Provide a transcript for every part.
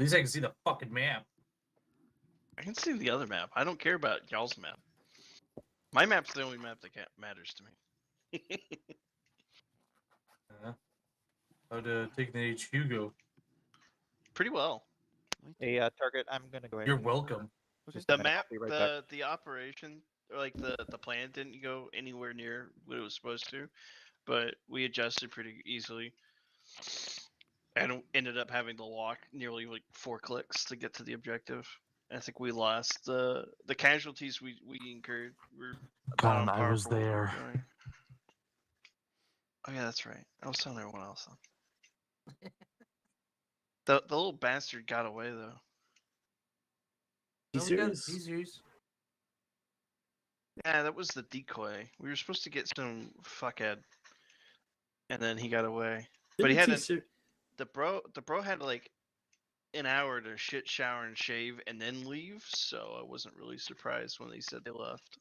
least I can see the fucking map. I can see the other map. I don't care about y'all's map. My map's the only map that matters to me. How'd taking the HQ go? Pretty well. Hey, Target, I'm gonna go ahead. You're and welcome. just The a minute, I'll map, be right back. the operation, or like the plan didn't go anywhere near what it was supposed to, but we adjusted pretty easily, and ended up having to walk nearly like 4 clicks to get to the objective. I think we lost the casualties we incurred were about on par I was for what we were there. doing. Oh yeah, that's right. I was telling everyone else. The little bastard got away though. Serious? Yeah, that was the decoy. We were supposed to get some fuckhead, and then he got away. But he had the bro had like an hour to shit, shower, and shave, and then leave. So I wasn't really surprised when they said they left.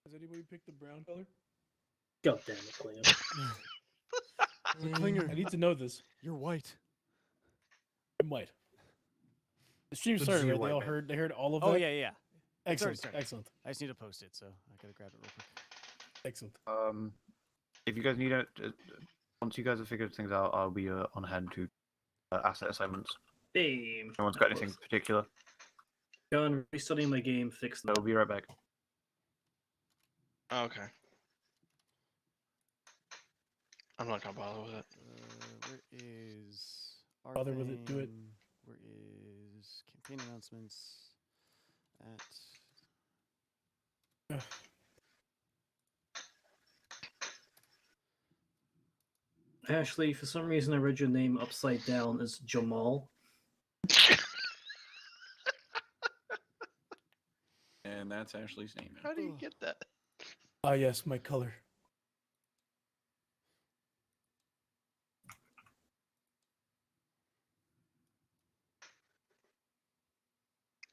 Has anybody picked the brown color? God damn it, Klinger. Klinger, I need to know this. You're white. I'm white. The stream Good to started, see you, right? They white all man. heard. They heard all of Oh that. yeah, yeah. Excellent. started. Excellent. I just need to post it, so I gotta grab it real quick. Excellent. If you guys need it, once you guys have figured things out, I'll be on hand to asset assignments. Hey. No one's got anything particular. Gone restudying my game, fixed. I'll be right back. Okay. I'm not gonna bother with it. Where is our Bother with it, do it. thing? Where is campaign announcements? At Ashley, for some reason I read your name upside down as Jamal. And that's Ashley's name. How do you get that? Ah, yes, my color.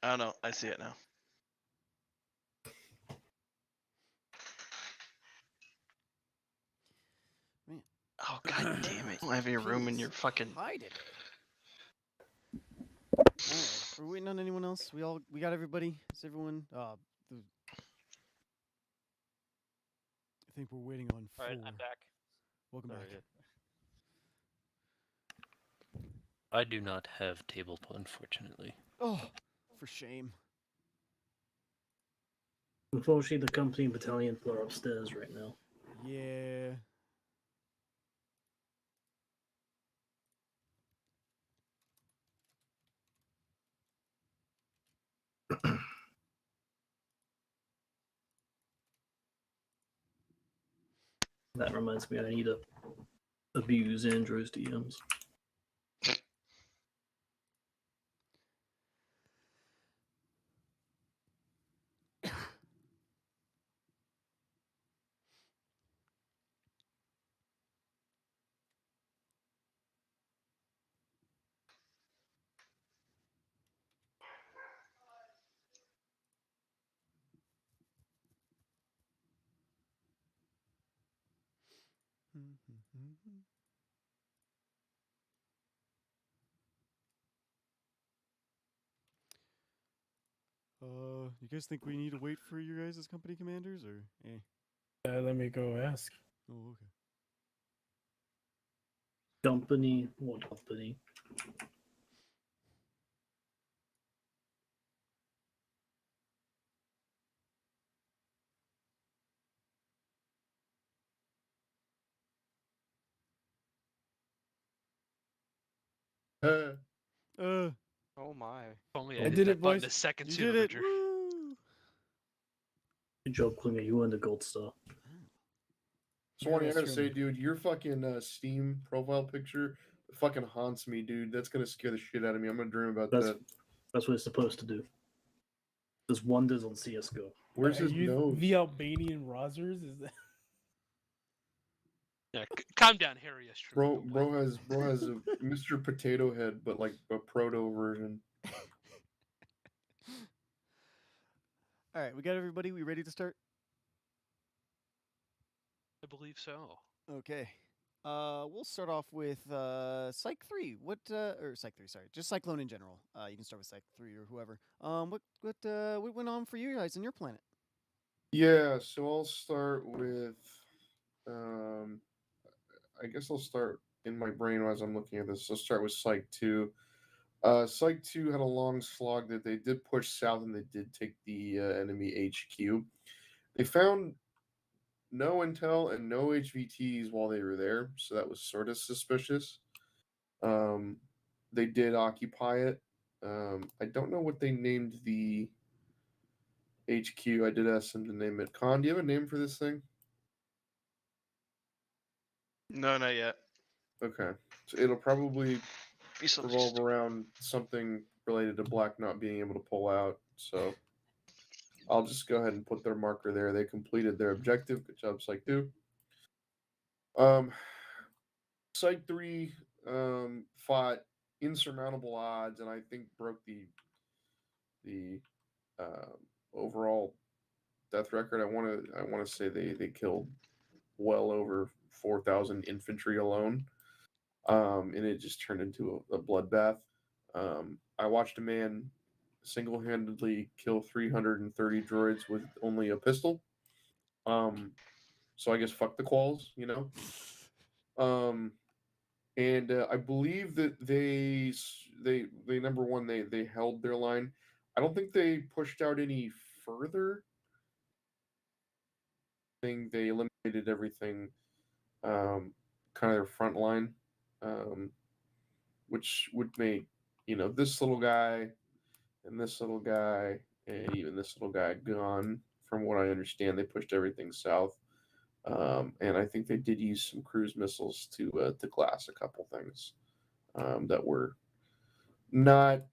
I don't know. I see it now. Man. Oh god damn it! You don't have any room in your fucking. hide it. All right, we're waiting on anyone else. We got everybody. Is everyone? I think we're waiting on 4. Alright, I'm back. Welcome Sorry, back. I do not have table, unfortunately. Oh, for shame. Unfortunately, the company and battalion are upstairs right now. Yeah. That reminds me, I need to abuse Andrew's DMs. You guys think we need to wait for you guys as company commanders, or eh? Let me go ask. Oh, okay. Company? What company? Oh my. If only I I did did it, that button boys. a second You sooner, did it! Bridger. Woo! Good job, Klinger. You earned the gold star. Swanee, I gotta Yes, say, really. dude, your fucking Steam profile picture fucking haunts me, dude. That's gonna scare the shit out of me. I'm gonna dream about that. That's what it's supposed to do. Does wonders on CS:GO. Where's Are his you nose? the Albanian Rosers? Is that? Yeah, calm down, Harry. Bro has a Mr. Potato Head, but like a proto version. All right, we got everybody. We ready to start? I believe so. Okay. We'll start off with Psych 3. What or Psych 3, sorry. Just Cyclone in general. You can start with Psych 3 or whoever. What went on for you guys on your planet? Yeah, so I'll start with I guess I'll start in my brain as I'm looking at this. I'll start with Psych 2. Psych 2 had a long slog that they did push south and they did take the enemy HQ. They found no intel and no HVTs while they were there, so that was sort of suspicious. They did occupy it. I don't know what they named the HQ. I did ask them to name it. Con, do you have a name for this thing? No, not yet. Okay. So it'll probably Be something revolve stupid. around something related to Black not being able to pull out. So I'll just go ahead and put their marker there. They completed their objective. Good job, Psych 2. Psych 3 fought insurmountable odds and I think broke the overall death record. I want to say they killed well over 4,000 infantry alone. And it just turned into a bloodbath. I watched a man single-handedly kill 330 droids with only a pistol. So I guess fuck the quals, you know. And I believe that they number one they held their line. I don't think they pushed out any further. I think they eliminated everything, kind of their front line, which would make this little guy and this little guy and even this little guy gone. From what I understand, they pushed everything south, and I think they did use some cruise missiles to glass a couple things that were not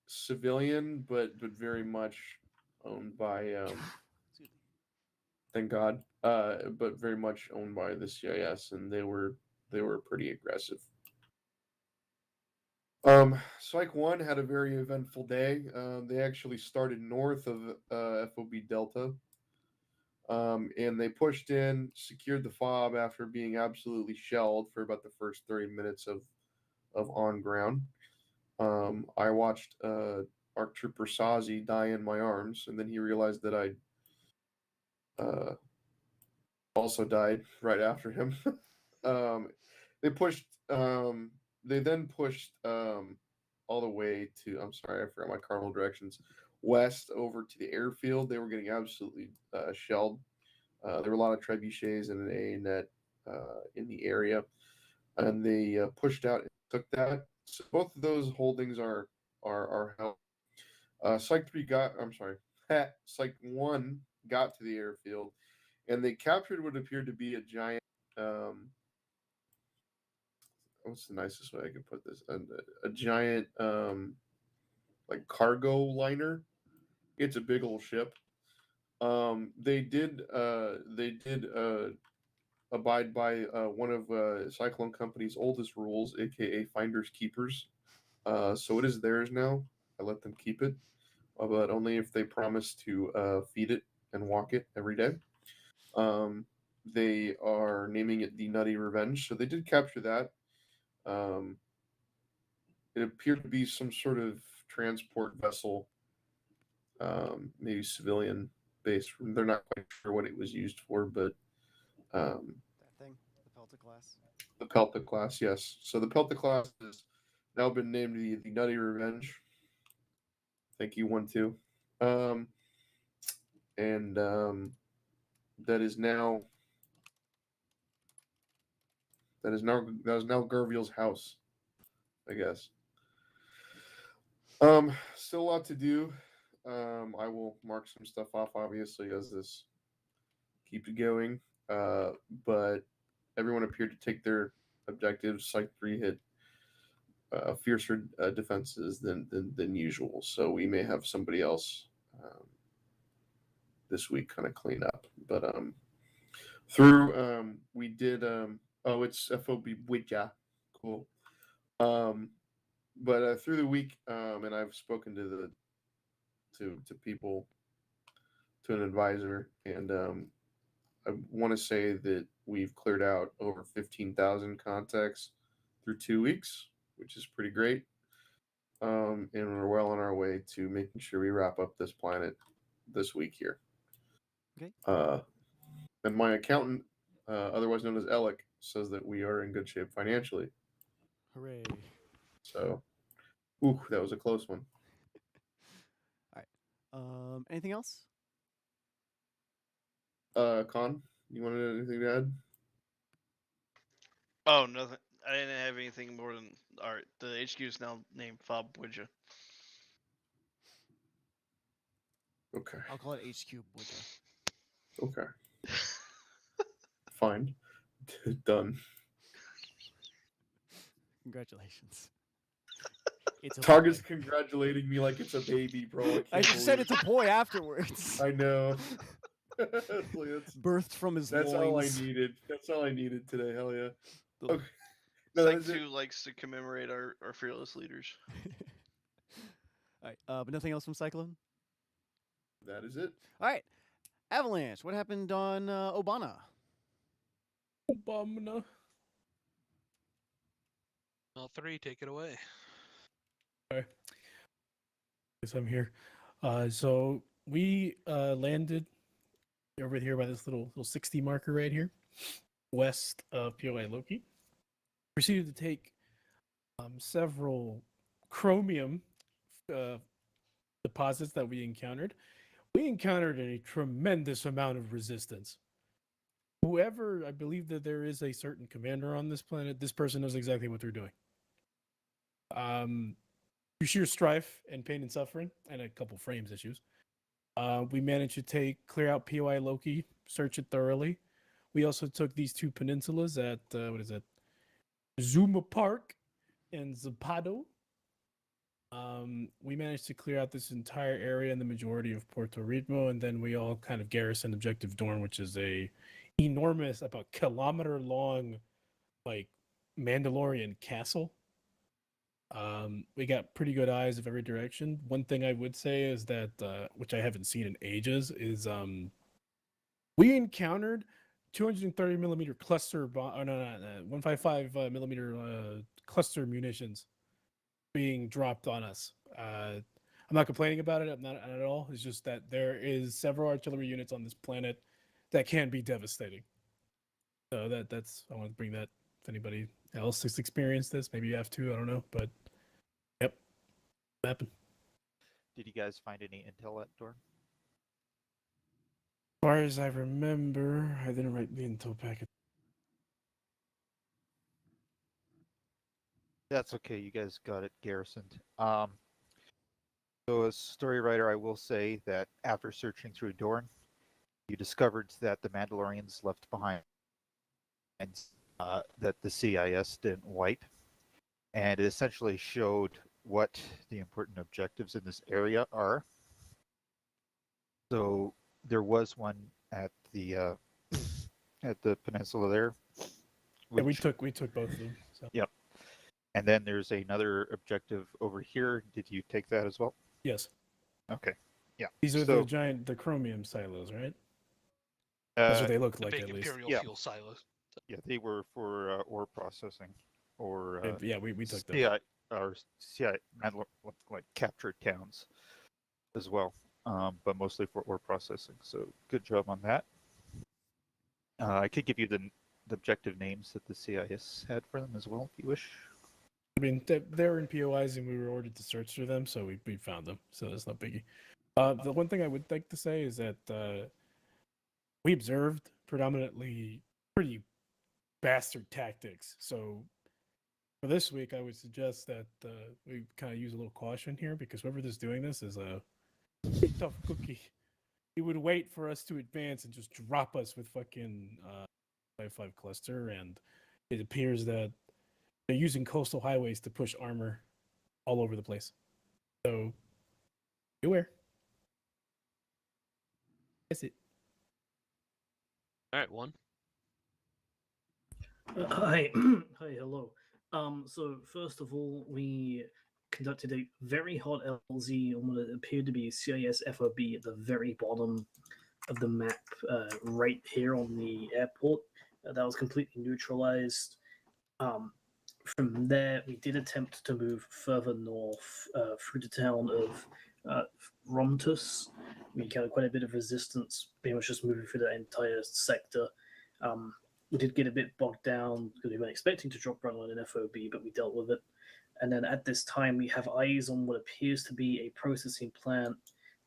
civilian, but very much owned by thank God, but very much owned by the CIS, and they were pretty aggressive. Psych 1 had a very eventful day. They actually started north of FOB Delta, and they pushed in, secured the fob after being absolutely shelled for about the first 30 minutes of on ground. I watched ARC Trooper Sazi die in my arms, and then he realized that I also died right after him. They pushed. They then pushed all the way to. I'm sorry, I forgot my cardinal directions. West over to the airfield. They were getting absolutely shelled. There were a lot of trebuchets and an ANet in the area, and they pushed out and took that. So both of those holdings are held. Psych 3 got. I'm sorry. Psych 1 got to the airfield, and they captured what appeared to be a giant. What's the nicest way I can put this? A giant like cargo liner. It's a big old ship. They did abide by one of Cyclone Company's oldest rules, aka finders keepers. So it is theirs now. I let them keep it, but only if they promise to feed it and walk it every day. They are naming it the Nutty Revenge, so they did capture that. It appeared to be some sort of transport vessel, maybe civilian based. They're not quite sure what it was used for, but That thing, the Pelta class. the Pelta class, yes. So the Pelta class has now been named the Nutty Revenge. Thank you, 1-2. And that is now Garviel's house, I guess. Still a lot to do. I will mark some stuff off, obviously, as this keeps going. But everyone appeared to take their objectives. Psych 3 hit fiercer defenses than usual, so we may have somebody else this week kind of clean up. But through we did it's FOB Witja, cool. But through the week, and I've spoken to people, to an advisor, and I want to say that we've cleared out over 15,000 contacts through 2 weeks, which is pretty great. And we're well on our way to making sure we wrap up this planet this week here. Okay. And my accountant, otherwise known as Alec, says that we are in good shape financially. Hooray. So, ooh, that was a close one. All right. Anything else? Con, you wanted anything to add? Oh, nothing. I didn't have anything more than. Alright, the HQ is now named Fob Widja. Okay. I'll call it HQ Boja. Okay. Fine. Done. Congratulations. It's a Target's boy. congratulating me like it's a baby, bro. I just said it's a boy afterwards. I know. That's Birthed from his all I loins. needed. That's all I needed today. Hell yeah. The- Okay. No, that Psych is it. 2 likes to commemorate our fearless leaders. All right. But nothing else from Cyclone? That is it. All right. Avalanche. What happened on Obana? Obama. Well, 3, take it away. Okay. Guess I'm here. So we landed over here by this little 60 marker right here, west of POI Loki. Proceeded to take several chromium deposits that we encountered. We encountered a tremendous amount of resistance. Whoever, I believe that there is a certain commander on this planet, this person knows exactly what they're doing. Through sheer strife and pain and suffering, and a couple frames issues, we managed to clear out POI Loki, search it thoroughly. We also took these 2 peninsulas at, Zuma Park and Zapado. We managed to clear out this entire area and the majority of Puerto Ritmo, and then we all kind of garrisoned Objective Dorn, which is a enormous, about kilometer-long, like, Mandalorian castle. We got pretty good eyes of every direction. One thing I would say is that, which I haven't seen in ages, is we encountered 230 millimeter cluster, 155 millimeter cluster munitions being dropped on us. I'm not complaining about it. I'm not at all. It's just that there is several artillery units on this planet that can be devastating. So that's I want to bring that. If anybody else has experienced this, maybe you have to. I don't know, but yep, it happened. Did you guys find any intel at Dorn? As far as I remember, I didn't write the intel packet. That's okay. You guys got it garrisoned. So as story writer, I will say that after searching through Dorn, you discovered that the Mandalorians left behind that the CIS didn't wipe, and it essentially showed what the important objectives in this area are. So there was one at the peninsula there. Yeah, we took both of them. So. Yep. And then there's another objective over here. Did you take that as well? Yes. Okay. Yeah. These are So, the chromium silos, right? That's what they look The like, big at least. Imperial Yeah. fuel silos. yeah, they were for ore processing, or Yeah, we took them. CI or CI like captured towns as well, but mostly for ore processing. So good job on that. I could give you the objective names that the CIS had for them as well, if you wish. I mean, they're in POIs, and we were ordered to search through them, so we found them. So that's not biggie. The one thing I would like to say is that we observed predominantly pretty bastard tactics. So for this week, I would suggest that we kind of use a little caution here, because whoever is doing this is a tough cookie. He would wait for us to advance and just drop us with fucking 5 cluster, and it appears that they're using coastal highways to push armor all over the place. So beware. That's it. All right, 1. Hi, hi, hello. So first of all, we conducted a very hot LZ on what appeared to be CIS FOB at the very bottom of the map, right here on the airport. that was completely neutralized. From there, we did attempt to move further north through the town of Romtus. We got quite a bit of resistance, pretty much just moving through that entire sector. We did get a bit bogged down because we weren't expecting to drop run on an FOB, but we dealt with it. And then at this time, we have eyes on what appears to be a processing plant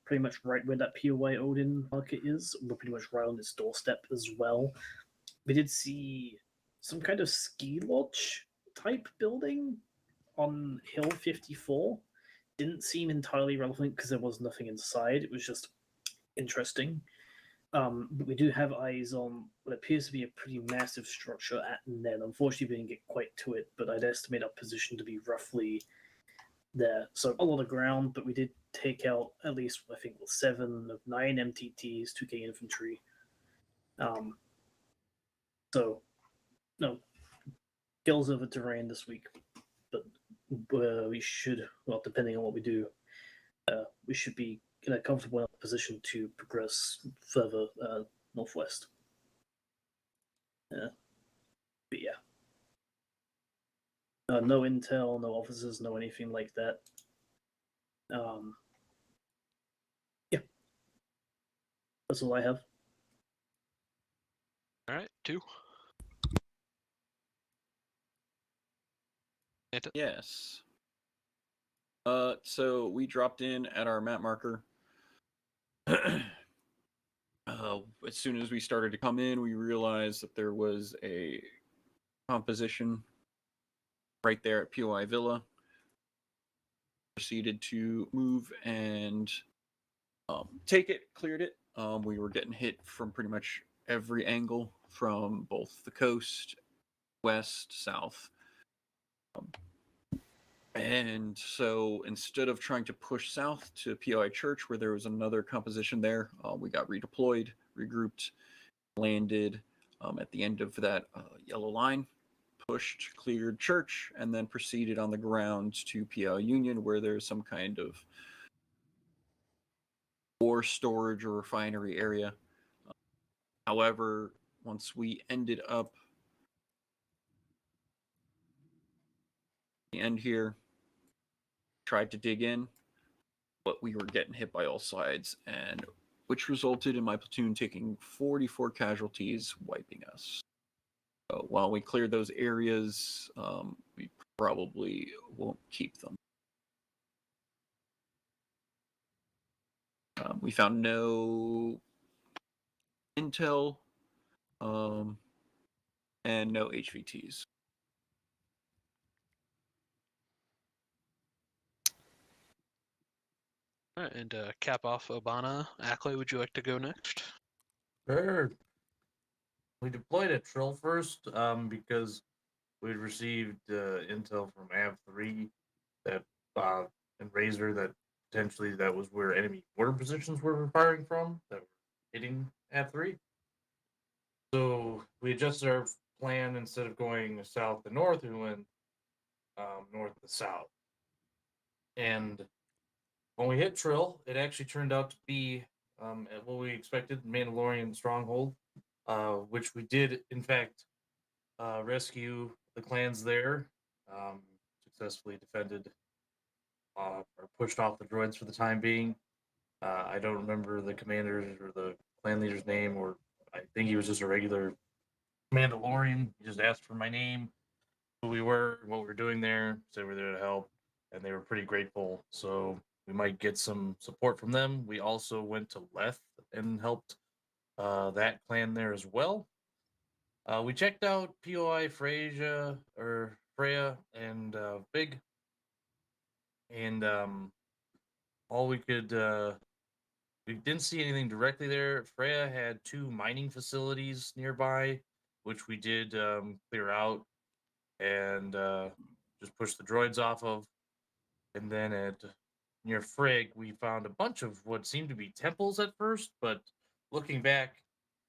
pretty much right where that POI Odin market is. We're pretty much right on its doorstep as well. We did see some kind of ski lodge type building on Hill 54. Didn't seem entirely relevant because there was nothing inside. It was just interesting. But we do have eyes on what appears to be a pretty massive structure at Nen. Unfortunately, we didn't get quite to it, but I'd estimate our position to be roughly there. So a lot of ground, but we did take out at least, I think, 7 of 9 MTTs, 2K infantry. So, no, kills over terrain this week, but we should, well, depending on what we do, we should be in a comfortable enough position to progress further northwest. But yeah. No intel, no officers, no anything like that. Yeah. That's all I have. All right, 2. Yes. So we dropped in at our map marker. As soon as we started to come in, we realized that there was a composition right there at POI Villa. Proceeded to move and take it, cleared it. We were getting hit from pretty much every angle from both the coast, west, south. And so instead of trying to push south to POI Church, where there was another composition there, we got redeployed, regrouped, landed at the end of that yellow line, pushed, cleared Church, and then proceeded on the ground to POI Union, where there's some kind of ore storage or refinery area. However, once we ended up the end here, tried to dig in, but we were getting hit by all sides, and which resulted in my platoon taking 44 casualties, wiping us. So while we cleared those areas, we probably won't keep them. We found no intel and no HVTs. All right, and cap off Obana. Ackley, would you like to go next? Sure. We deployed at Trill first because we received intel from AV3 that and Razor that potentially that was where enemy mortar positions were firing from that were hitting AV3. So we adjusted our plan. Instead of going south to north, we went north to south. And when we hit Trill, it actually turned out to be what we expected, Mandalorian stronghold, which we did, in fact, rescue the clans there, successfully defended or pushed off the droids for the time being. I don't remember the commander's or the clan leader's name, or I think he was just a regular Mandalorian. He just asked for my name, who we were, what we were doing there, said we were there to help, and they were pretty grateful. So we might get some support from them. We also went to Leth and helped that clan there as well. We checked out POI Freya and Big, and all we could we didn't see anything directly there. Freya had 2 mining facilities nearby, which we did clear out and just push the droids off of. And then at near Frigg, we found a bunch of what seemed to be temples at first, but looking back,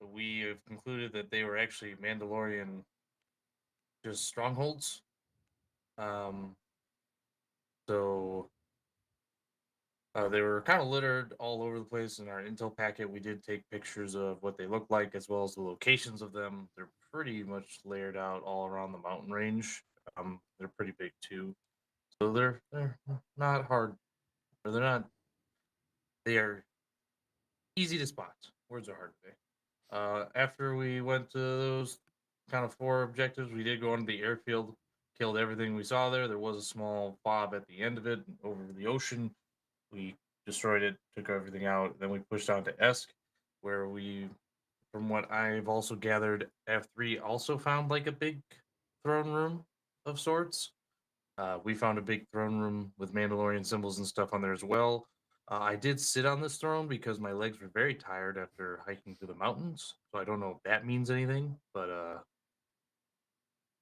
we have concluded that they were actually Mandalorian just strongholds. So they were kind of littered all over the place in our intel packet. We did take pictures of what they look like as well as the locations of them. They're pretty much layered out all around the mountain range. They're pretty big too, so they're not hard, or they're not. They are easy to spot. Words are hard to say. After we went to those kind of 4 objectives, we did go onto the airfield, killed everything we saw there. There was a small fob at the end of it over the ocean. We destroyed it, took everything out. Then we pushed on to Esk, where we, from what I've also gathered, F3 also found like a big throne room of sorts. We found a big throne room with Mandalorian symbols and stuff on there as well. I did sit on this throne because my legs were very tired after hiking through the mountains. So I don't know if that means anything, but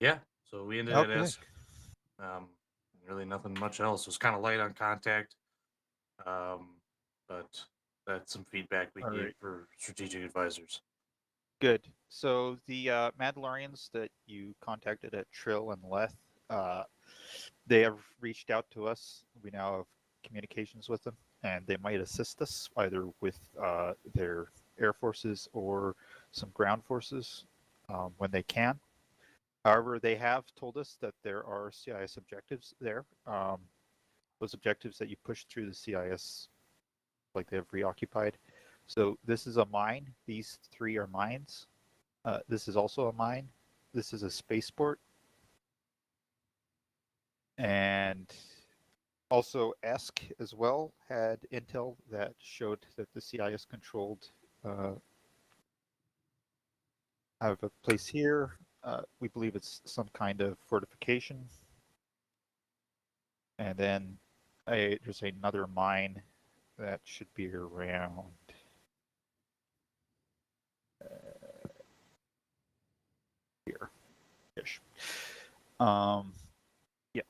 yeah. So we ended at Okay. Esk. Um, really nothing much else. It was kind of light on contact, but that's some feedback we All gave right. for strategic advisors. Good. So the Mandalorians that you contacted at Trill and Leth, they have reached out to us. We now have communications with them, and they might assist us either with their air forces or some ground forces when they can. However, they have told us that there are CIS objectives there. Those objectives that you push through the CIS, like they have reoccupied. So this is a mine. These 3 are mines. This is also a mine. This is a spaceport. And also ESC as well had intel that showed that the CIS controlled have a place here. We believe it's some kind of fortification. And then there's another mine that should be around here-ish. Yeah.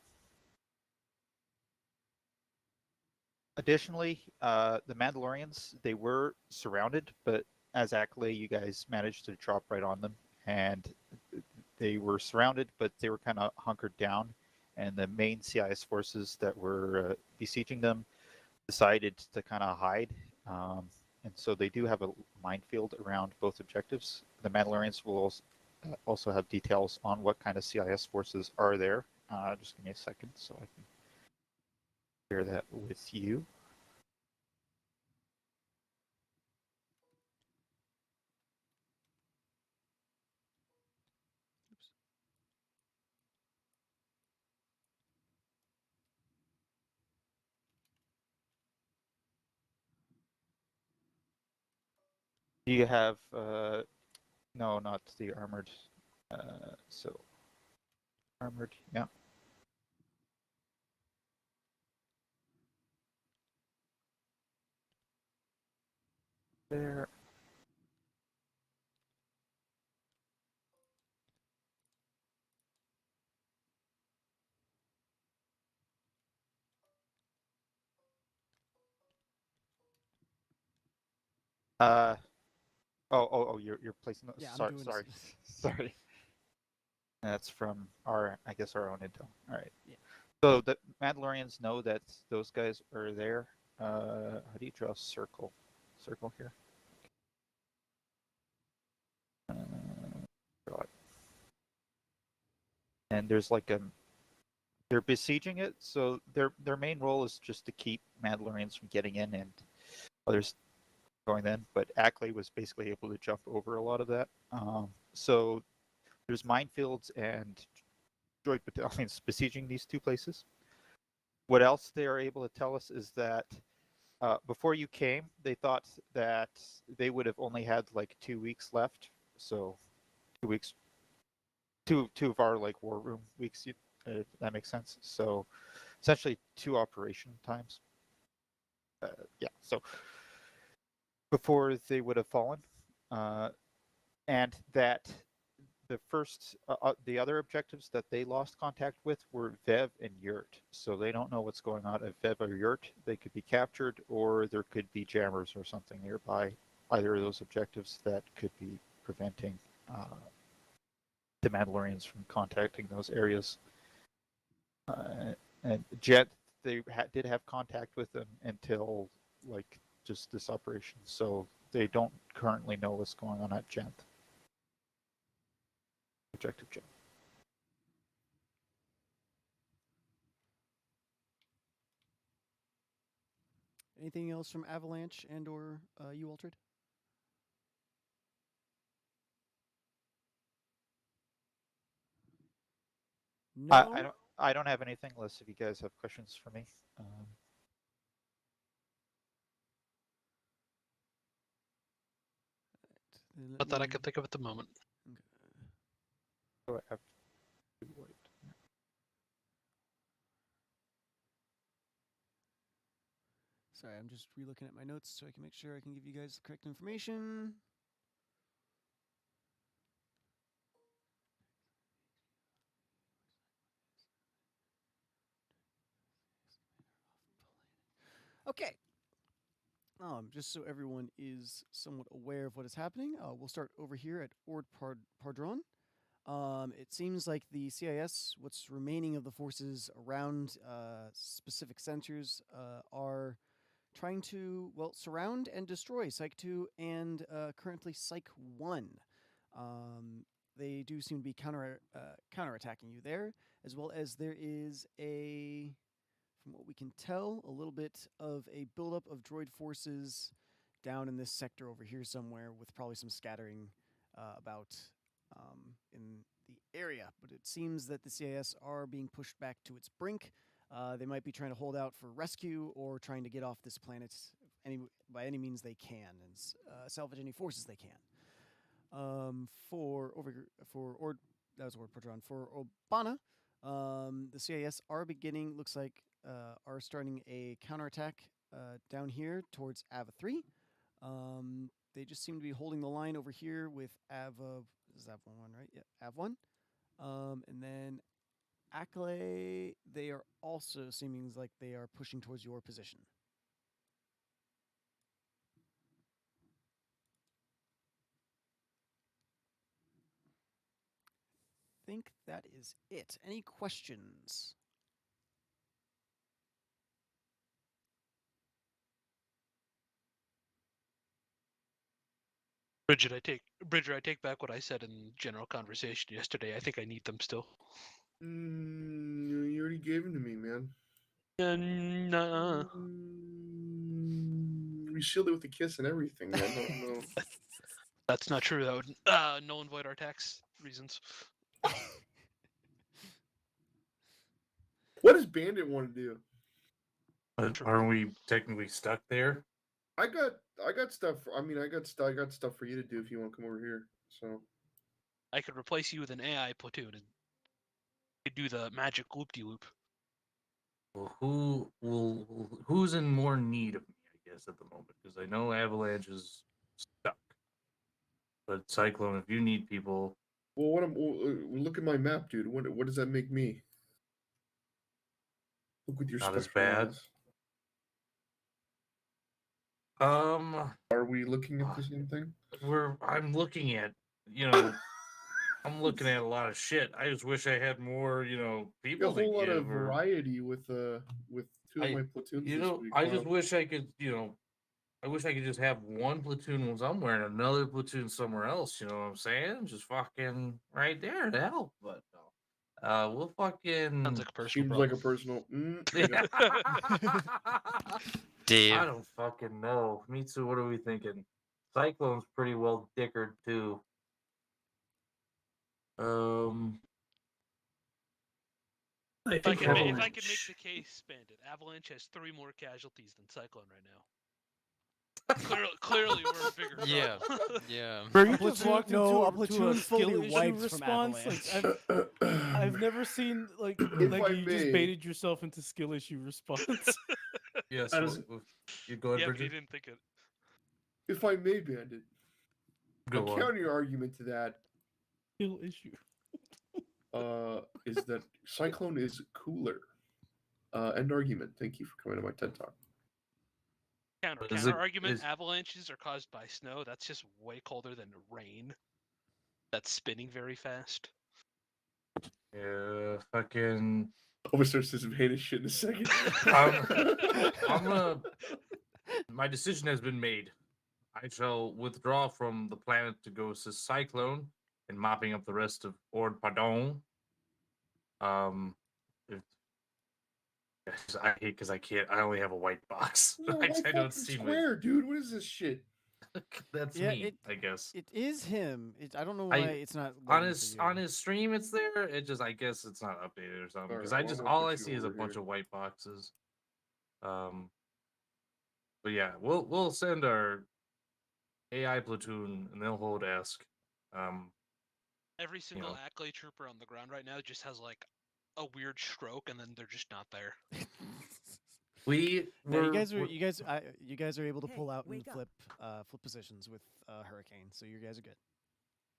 Additionally, the Mandalorians, they were surrounded, but as Ackley, you guys managed to drop right on them, and they were surrounded, but they were kind of hunkered down, and the main CIS forces that were besieging them decided to kind of hide, and so they do have a minefield around both objectives. The Mandalorians will also have details on what kind of CIS forces are there. Just give me a second so I can share that with you. Do you have, no, not the armored, so armored, yeah. There. You're placing. Yeah, I'm Sorry, doing sorry, this. sorry. That's from our, I guess, our own intel. All right. Yeah. So the Mandalorians know that those guys are there. How do you draw a circle? Circle here. Draw it. And there's like a. They're besieging it, so their main role is just to keep Mandalorians from getting in and others going in. But Ackley was basically able to jump over a lot of that. So there's minefields and droid battalions besieging these 2 places. What else they are able to tell us is that before you came, they thought that they would have only had like 2 weeks left. So 2 weeks, two of our like war room weeks. That makes sense. So essentially 2 operation times. Yeah. So before they would have fallen, and that the other objectives that they lost contact with were Vev and Yurt. So they don't know what's going on at Vev or Yurt. They could be captured, or there could be jammers or something nearby. Either of those objectives that could be preventing the Mandalorians from contacting those areas. And Jet, they did have contact with them until like just this operation. So they don't currently know what's going on at Jet. objective job. Anything else from Avalanche and/or you, Altered? No. I don't have anything unless if you guys have questions for me. Not that I can think of at the moment. So I have to wait. Sorry, I'm just re-looking at my notes so I can make sure I can give you guys the correct information. Okay. Just so everyone is somewhat aware of what is happening, we'll start over here at Ord Pardron. It seems like the CIS, what's remaining of the forces around specific centers, are trying to, well, surround and destroy Psych 2 and currently Psych 1. They do seem to be counterattacking you there, as well as there is a, from what we can tell, a little bit of a buildup of droid forces down in this sector over here somewhere, with probably some scattering about in the area. But it seems that the CIS are being pushed back to its brink. They might be trying to hold out for rescue or trying to get off this planet by any means they can and salvage any forces they can. For Obana, the CIS are beginning, looks like, are starting a counterattack down here towards Ava 3. They just seem to be holding the line over here with Ava. This is Ava 1, right? Yeah, Ava 1. And then Acklay, they are also seeming like they are pushing towards your position. I think that is it. Any questions? Bridget, I take back what I said in general conversation yesterday. I think I need them still. You already gave them to me, man. We sealed it with a kiss and everything, man. No. That's not true. That would null and void our tax reasons. What does Bandit want to do? But aren't we technically stuck there? I got stuff. I got stuff for you to do if you want to come over here. So I could replace you with an AI platoon and do the magic loop-de-loop. Well, who's in more need of me, I guess, at the moment? Because I know Avalanche is stuck. But Cyclone, if you need people, well, look at my map, dude. What does that make me? Look with your not as special bad. eyes. Are we looking at the same thing? I'm looking at, I'm looking at a lot of shit. I just wish I had more, people. A whole lot of variety with two of my platoons. This week. I just wish I could, I wish I could just have one platoon somewhere and another platoon somewhere else. You know what I'm saying? Just fucking right there to help. But we'll fucking. Sounds like a personal Seems problem. like a personal. Dave. I don't fucking know. Mitsu, what are we thinking? Cyclone's pretty well dickered too. If I can make the case, Bandit, Avalanche has 3 more casualties than Cyclone right now. Clearly, we're a bigger Yeah, problem. yeah. You platoon- just walked no, into a platoon skill fully issue wiped from response. Avalanche. I've never seen like I you just may. baited yourself into skill issue response. Yes, I was- you go ahead, Yeah, but he Bridget. didn't think it. If I may, Bandit, a Go on. counter argument to that Skill issue. is that Cyclone is cooler. End argument. Thank you for coming to my TED Talk. Counter argument, avalanches are caused by snow. That's just way colder than rain. That's spinning very fast. Yeah, fucking. I'm gonna start saying some heinous shit in a second. I'm gonna. My decision has been made. I shall withdraw from the planet to go assist Cyclone, and mopping up the rest of Ord Pardon. If, I hate because I can't. I only have a white box. No, I why don't fucking see square, dude? What is this shit? That's Yeah, me, I guess. It is him. I don't know why it's not on loading his for you. on his stream. It's there. It just I guess it's not updated or something because Alright, well, I'm gonna all put I you see is a over bunch here. of white boxes. But yeah, we'll send our AI platoon and they'll hold Esk. Every single know. Ackley trooper on the ground right now just has like a weird stroke, and then they're just not there. We No, were you guys are able to pull out and flip positions with Hurricane, so you guys are good.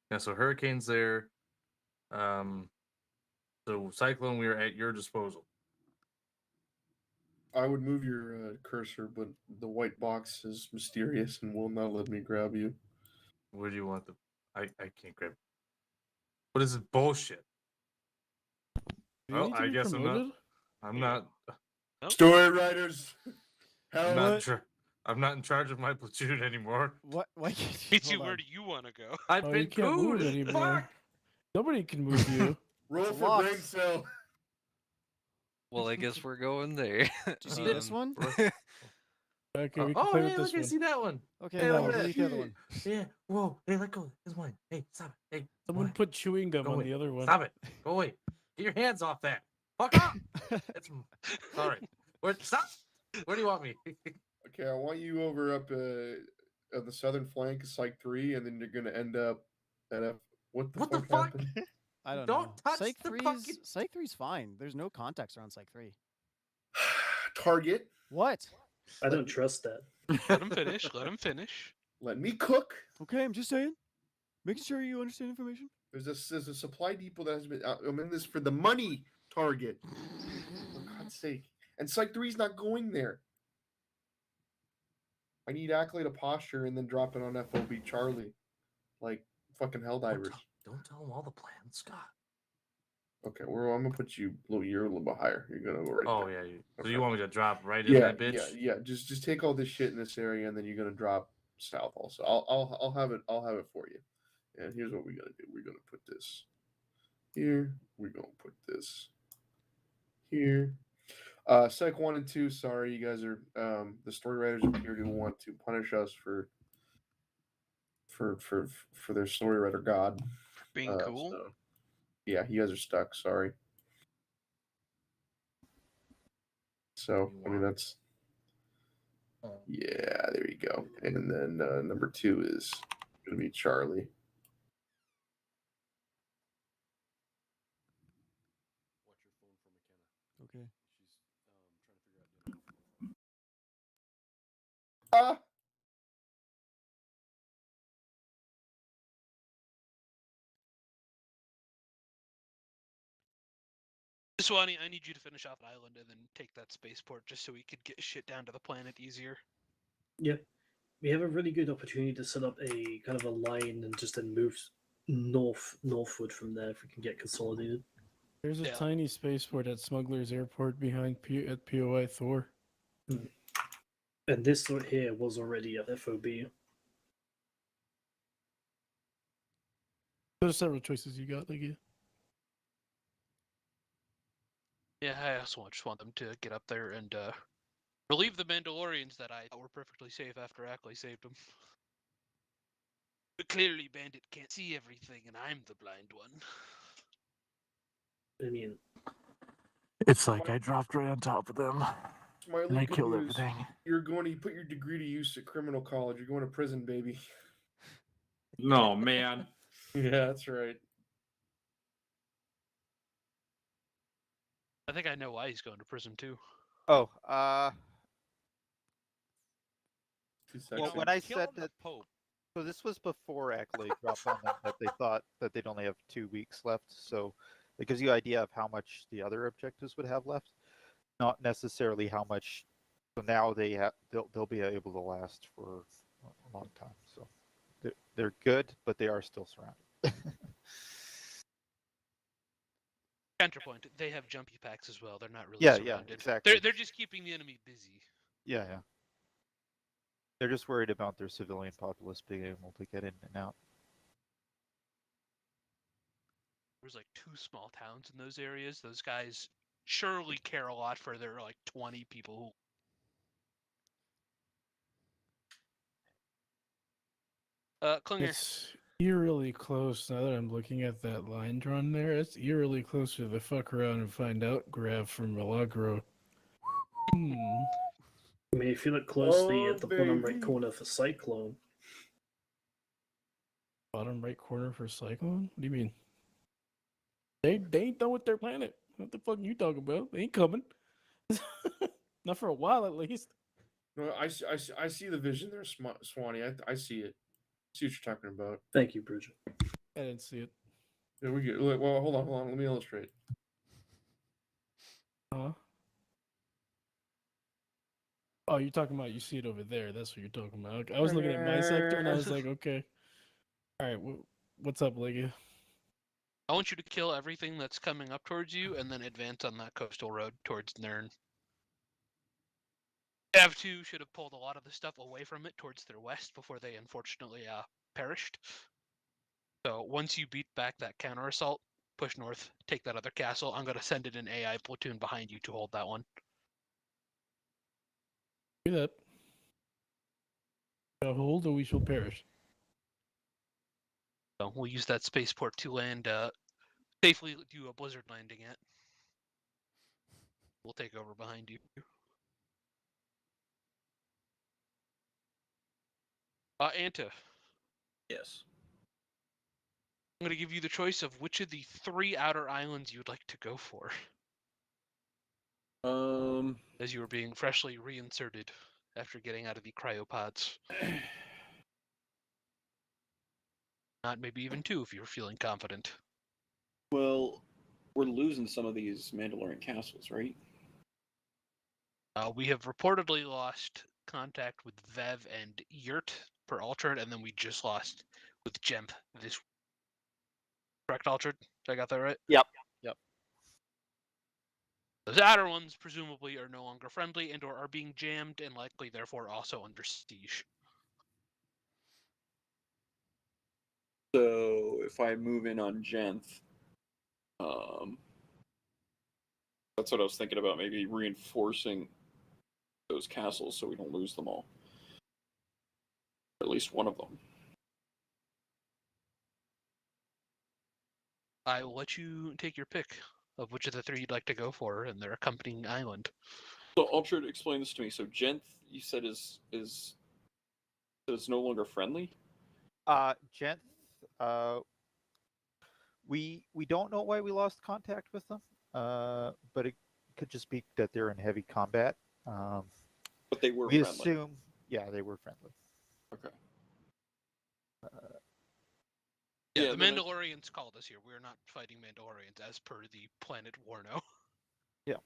yeah. So Hurricane's there. So Cyclone, we are at your disposal. I would move your cursor, but the white box is mysterious and will not let me grab you. Where do you want the? I can't grab. What is this bullshit? Do you Oh, need to I be guess promoted? I'm not. Nope. Story writers. I'm Hell, not. I'm not in charge of my platoon anymore. What? Why can't Me you? too. Hold Where on. do you want to go? I've Oh, been you can't move cooed. anymore. Fuck. Nobody can move you. roll It's for locked. brain cell. Well, I guess we're going there. Do you see this one? Okay, we can Oh, play hey, with look! this I one. see that one. Okay, Hey, now look at delete that. the other one. Yeah. Whoa. Hey, let go. It's mine. Hey, stop it. Hey, Someone mine. put chewing gum Go on away. the other one. Stop it. Go away. Get your hands off that. Fuck off. It's sorry. Stop. Where do you want me? Okay, I want you over up on the southern flank of Psych 3, and then you're gonna end up at F. What the fuck happened? I don't Don't know. touch Psych the 3's fucking- Psych 3's fine. There's no context around Psych 3. Target. What? I don't trust that. Let him finish. Let him finish. Let me cook. Okay, I'm just saying. Making sure you understand information. There's a supply depot that has been. I'm in this for the money. Target. For God's sake. And Psych 3's not going there. I need Accolade a posture and then drop it on FOB Charlie. Like fucking Helldivers. Don't tell them all the plans, Scott. Okay, I'm gonna put you you're a little bit higher. You're gonna go right there. Yeah. So Okay. you want me to drop right in Yeah, that bitch? yeah. Just take all this shit in this area, and then you're gonna drop south. Also, I'll have it. I'll have it for you. And here's what we're gonna do. We're gonna put this here. We're gonna put this here. Sec 1 and 2. Sorry, you guys are. The story writers appear to want to punish us for their story writer god. Being cool. So, yeah, you guys are stuck. Sorry. So I mean that's. Yeah, there you go. And then number 2 is going to be Charlie. Okay. Ah! Swani, I need you to finish off an island and then take that spaceport just so we could get shit down to the planet easier. Yep. We have a really good opportunity to set up a kind of a line and just then move northward from there if we can get consolidated. There's a Yeah. tiny spaceport at Smuggler's Airport behind at POI Thor. And this sort here was already at FOB. There's several choices you got, like yeah. Yeah, I also just want them to get up there and relieve the Mandalorians that I thought were perfectly safe after Ackley saved them. But clearly Bandit can't see everything and I'm the blind one. I mean, It's like I dropped right on top of them. Smiley, And I good killed news. everything. You're going to put your degree to use at criminal college. You're going to prison, baby. No, man. Yeah, that's right. I think I know why he's going to prison too. Oh, 2 well, seconds. when I said that, so this was before Accolade dropped on them that they thought that they'd only have 2 weeks left. So it gives you an idea of how much the other objectives would have left, not necessarily how much. So now they'll be able to last for a long time. So they're good, but they are still surrounded. Counterpoint, they have jumpy packs as well. They're not really Yeah, surrounded. exactly. They're just keeping the enemy busy. Yeah. They're just worried about their civilian populace being able to get in and out. There's like 2 small towns in those areas. Those guys surely care a lot for their like 20 people who. Klinger. It's eerily close now that I'm looking at that line drawn there. It's eerily close to the fuck around and find out graph from Milagro. I mean, if you look closely Oh, at the bottom right baby. corner for Cyclone, Bottom right corner for Cyclone? What do you mean? They ain't done with their planet. What the fuck are you talking about? They ain't coming. Not for a while, at least. No, I see the vision there, Swanee. I see it. I see what you're talking about. thank you, Bridget. I didn't see it. Yeah, we get. Well, hold on. Let me illustrate. Huh? Oh, you're talking about you see it over there. That's what you're talking about. Okay. I was looking at my sector and I was like, okay. All right, what's up, Leggy? I want you to kill everything that's coming up towards you and then advance on that coastal road towards Nern. Av2 should have pulled a lot of the stuff away from it towards their west before they unfortunately perished. So once you beat back that counter assault, push north, take that other castle. I'm going to send it an AI platoon behind you to hold that one. Do that. Shall hold or we shall perish. So we'll use that spaceport to land, safely do a blizzard landing at. We'll take over behind you. Anta. Yes. I'm going to give you the choice of which of the 3 outer islands you would like to go for. As you were being freshly reinserted after getting out of the cryopods. Not maybe even 2 if you're feeling confident. Well, we're losing some of these Mandalorian castles, right? We have reportedly lost contact with Vev and Yurt per Altered, and then we just lost with Jemp this. Correct, Altered? Did I got that right? Yep. Those outer ones presumably are no longer friendly and/or are being jammed and likely therefore also under siege. So if I move in on Jenth, that's what I was thinking about, maybe reinforcing those castles so we don't lose them all. Or at least one of them. I will let you take your pick of which of the 3 you'd like to go for and their accompanying island. So Ultra, explain this to me. So Jenth, you said is no longer friendly? Jenth, we don't know why we lost contact with them, but it could just be that they're in heavy combat. But they were we friendly. assume, yeah, they were friendly. Okay. Yeah, the Mandalorians called us here. We're not fighting Mandalorians as per the planet Warno. Yeah.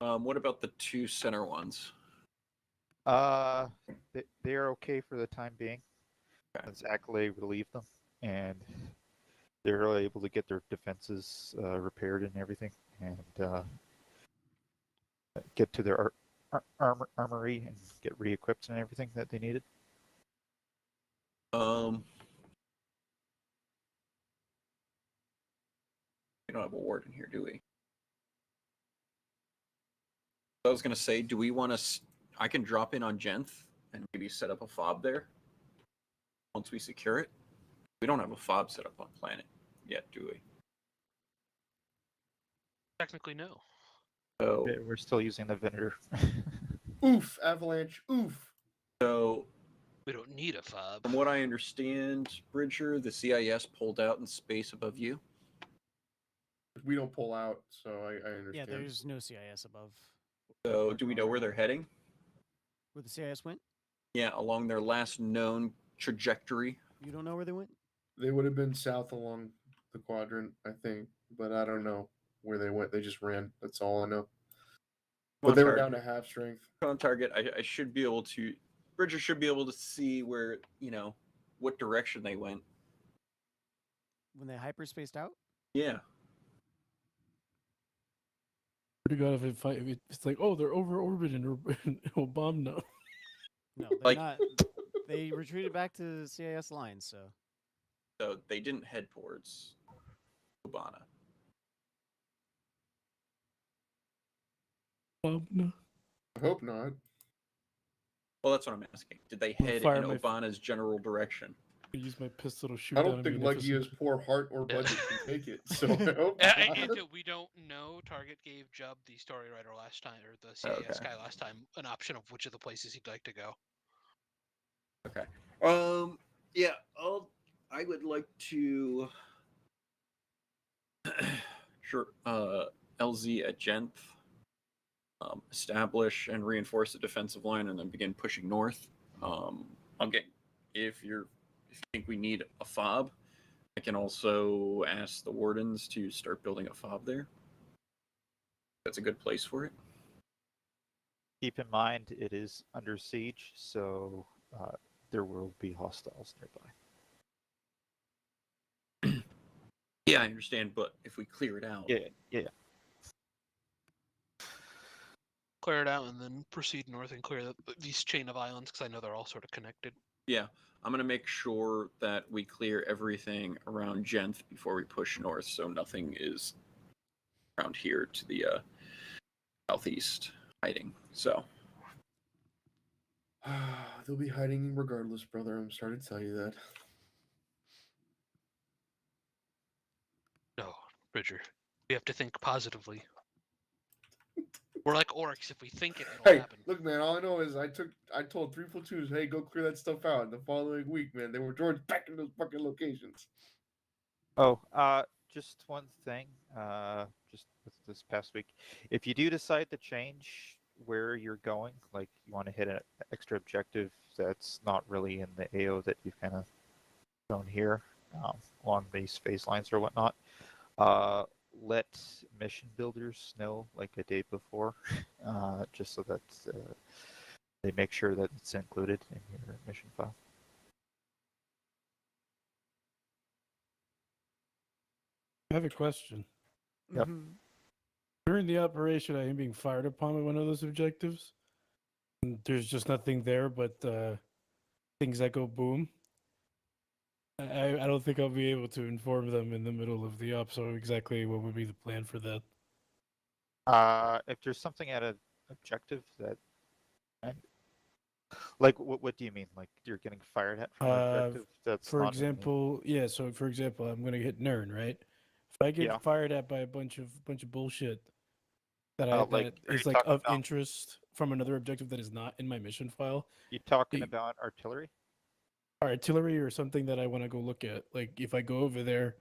What about the 2 center ones? They're okay for the time being. Okay. Since Accolade relieved them, and they're able to get their defenses repaired and everything, and get to their armory and get re-equipped and everything that they needed. We don't have a warden here, do we? I was going to say, do we want to... I can drop in on Jenth and maybe set up a fob there once we secure it. We don't have a fob set up on planet yet, do we? Technically, no. So We're still using the vendor. Oof, avalanche. Oof. So we don't need a fob. From what I understand, Bridger, the CIS pulled out in space above you. We don't pull out, so I understand. Yeah, there's no CIS above. So do we know where they're heading? Where the CIS went? Yeah, along their last known trajectory. You don't know where they went? They would have been south along the quadrant, I think, but I don't know where they went. They just ran. That's all I know. But they were down to half strength. On target, I should be able to... Bridger should be able to see where, what direction they went. When they hyperspaced out? Yeah. Pretty good if it's like, oh, they're over orbiting Obama. No, they're not. They retreated back to CIS lines, so. So they didn't head towards Obana. No. I hope not. Well, that's what I'm asking. Did they I'll head fire in my Obana's general direction? I use my pistol to shoot I down don't a think Leggio's Munificent. poor heart or Yeah. budget can take it. So I hope And not. we don't know. Target gave Jubb, the story writer, last time, or the Okay. CAS guy last time, an option of which of the places he'd like to go. Okay. Yeah. I would like to. Sure. LZ at Genth. Establish and reinforce the defensive line, and then begin pushing north. Okay. If you think we need a fob, I can also ask the wardens to start building a fob there. That's a good place for it. Keep in mind, it is under siege, so there will be hostiles nearby. Yeah, I understand, but if we clear it out, Yeah. Clear it out and then proceed north and clear these chain of islands because I know they're all sort of connected. yeah, I'm gonna make sure that we clear everything around Genth before we push north, so nothing is around here to the southeast hiding. So They'll be hiding regardless, brother. I'm sorry to tell you that. No, Bridger, we have to think positively. We're like orcs. If we think it, it'll Hey, happen. look, man. All I know is I told 3 platoons, hey, go clear that stuff out. And the following week, man, they were George back in those fucking locations. Oh, just one thing. Just with this past week, if you do decide to change where you're going, like you want to hit an extra objective that's not really in the AO that you've kind of shown here, along these phase lines or whatnot, let mission builders know like a day before, just so that they make sure that it's included in your mission file. I have a question. Yep. During the operation, I am being fired upon by one of those objectives. And there's just nothing there but things that go boom. I don't think I'll be able to inform them in the middle of the op. So exactly what would be the plan for that? If there's something at an objective that, like, what do you mean? Like you're getting fired at from an objective that's For not in the- example, yeah. So for example, I'm gonna hit Nern, right? If I get Yeah. fired at by a bunch of bullshit that like, that are is you like talking of about- interest from another objective that is not in my mission file, You talking the- about artillery? artillery or something that I want to go look at. Like if I go over there,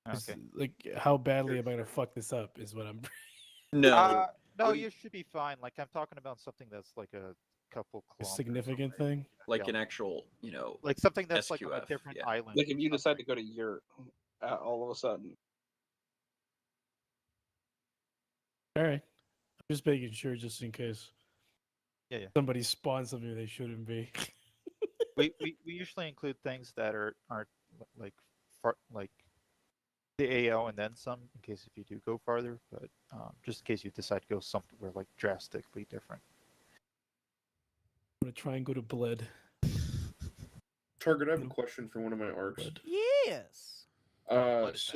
Okay. like how badly am I gonna fuck this up? Is what I'm. no, No, you should be fine. Like I'm talking about something that's like a couple A kilometers significant away. thing. like Yeah. an actual, Like something that's like on a SQF, different yeah. island. Like or if you decide to something. go to Europe all of a sudden. All right, I'm just making sure, just in case. Yeah. Somebody spawns something they shouldn't be. we usually include things that aren't like like the AO and then some, in case if you do go farther, but just in case you decide to go somewhere like drastically different. I'm gonna try and go to Bled. Target, I have a question for one of my arcs. Yes. It's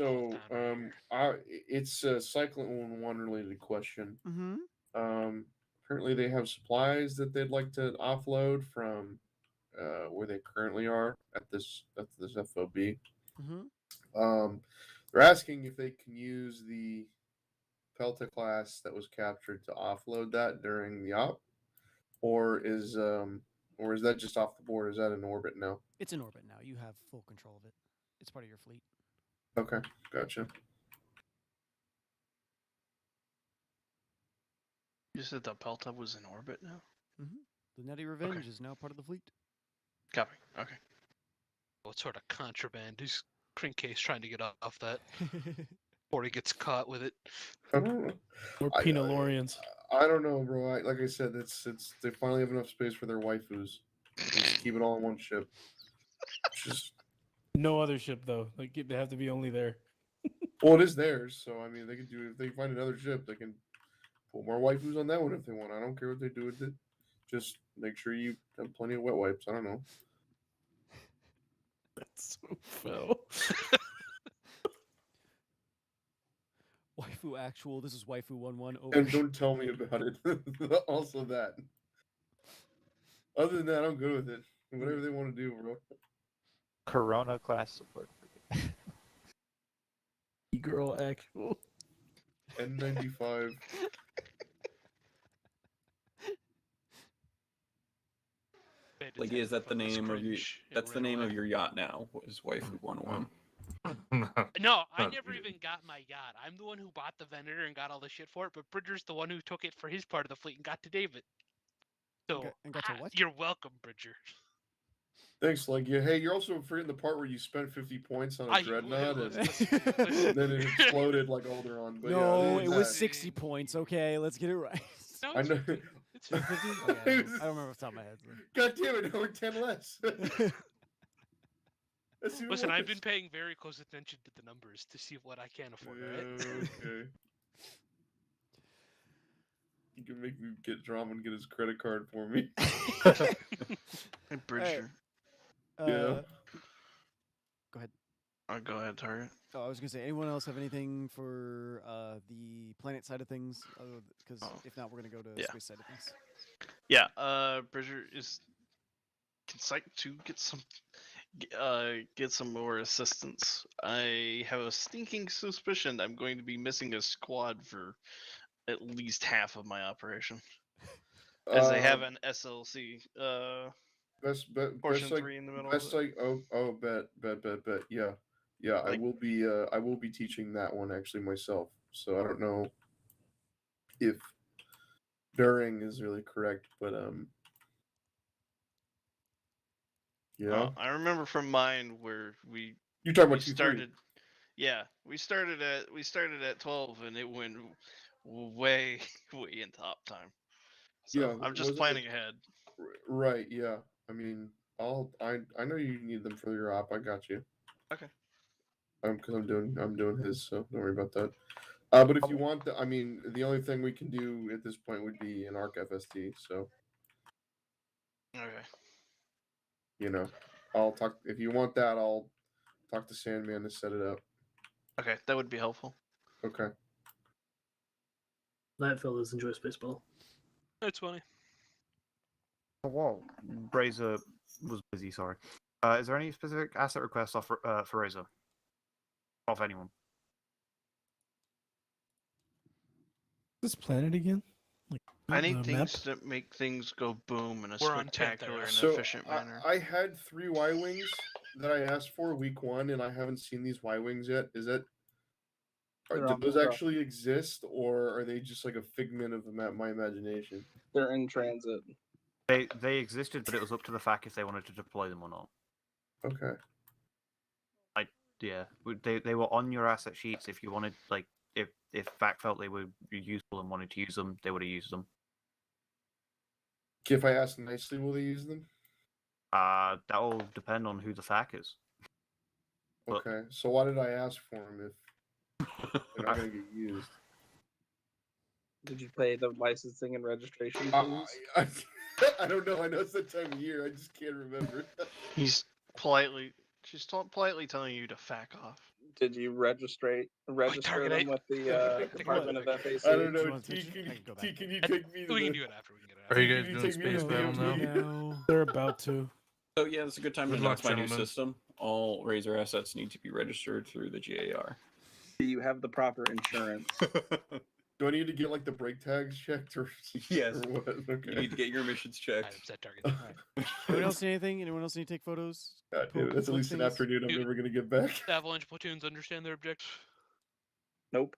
a Cyclone 1 related question. Mm-hmm. Apparently they have supplies that they'd like to offload from where they currently are at this FOB. Mm-hmm. They're asking if they can use the Pelta class that was captured to offload that during the op, or is that just off the board? Is that in orbit now? It's in orbit now. You have full control of it. It's part of your fleet. Okay, gotcha. You said the Pelta was in orbit now? Mm-hmm. The Netty Revenge is now part of the fleet. Copy. Okay. What sort of contraband is Crankcase trying to get off that before he gets caught with it? I don't know. Or Penalorians. I don't know, bro. Like I said, it's they finally have enough space for their waifus. Just keep it all on one ship. Just No other ship though. Like they have to be only there. well, it is theirs, so I mean, they can do if they find another ship, they can put more waifus on that one if they want. I don't care what they do with it. Just make sure you have plenty of wet wipes. I don't know. That's so foul. Waifu actual. This is Waifu 1-1 over. And don't tell me about it. Also that. Other than that, I'm good with it. Whatever they want to do, bro. Corona class support. Girl actual. N95. Like, is that the name of your? That's the name of your yacht now. Is Waifu 1-1? No, I never even got my yacht. I'm the one who bought the vendor and got all the shit for it, but Bridger's the one who took it for his part of the fleet and got to David. So and got to what? You're welcome, Bridger. Thanks, Legia. Hey, you're also forgetting the part where you spent 50 points on a dreadnought and then it exploded like Alderaan. But No, yeah, it was 60 points. Okay, let's get it right. No, I know. It's 50? Oh, yeah, I don't remember off the top of my head. God damn it! Now we're 10 less. Listen, I've been paying very close attention to the numbers to see what I can afford, right? Okay. You can make me get drama and get his credit card for me. Hey, Bridger. Yeah. Go ahead. Go ahead, Target. Oh, I was gonna say, anyone else have anything for the planet side of things? Because if not, we're gonna go to space side of things. Yeah. Bridger can Psych 2 get some more assistance. I have a stinking suspicion I'm going to be missing a squad for at least half of my operation, as they have an SLC. Portion 3 in the middle. Best like bet. Yeah. Like- I will be teaching that one actually myself. So I don't know if bearing is really correct, but yeah. I remember from mine where You're talking about we T3. started. Yeah, we started at 12 and it went way in top time. So Yeah, I'm just wasn't planning it- ahead. Right, yeah. I mean, I know you need them for your op. I got you. Okay. Because I'm doing his, so don't worry about that. But if you want I mean, the only thing we can do at this point would be an ARC FST. So, Okay. you know, I'll talk if you want that. I'll talk to Sandman to set it up. Okay, that would be helpful. Okay. Night fellas, enjoy Spaceball. That's funny. Oh, whoa. Razor was busy, sorry. Is there any specific asset requests for Razor? Of anyone? This planet again? Like I need the things map? that make things go boom in a We're on spectacular and So efficient manner. I had 3 Y-wings that I asked for week 1, and I haven't seen these Y-wings yet. Is that They're do on those the truck. actually exist, or are they just like a figment of my imagination? They're in transit. They existed, but it was up to the FAC if they wanted to deploy them or not. Okay. Yeah, they were on your asset sheets. If you wanted, like, if FAC felt they would be useful and wanted to use them, they would have used them. If I ask nicely, will they use them? That will depend on who the FAC is. But- Okay. So why did I ask for them if they're not going to get used? Did you pay the licensing and registration I, fees? I don't know. I know it's that time of year. I just can't remember. She's politely telling you to fack off. Did you register Target them eight. with the Department of FAC? I don't know. want to T, switch? can, I can go T, back. can you take me to We can the... do it after. We can get it Are after. you Can guys you doing take me to space the battle DMV? now? They're about to. So yeah, it's a good time to Good luck, announce my new gentlemen. system. All Razor assets need to be registered through the GAR. Do you have the proper insurance? Do I need to get like the brake tags checked or, Yes. or what? Okay. You need to get your emissions checked. Item set target. Anyone else need anything? Anyone else need to take photos? God damn it, that's at Poke least an things? afternoon I'm Dude. never going to get back. Avalanche platoons understand their objective. Nope.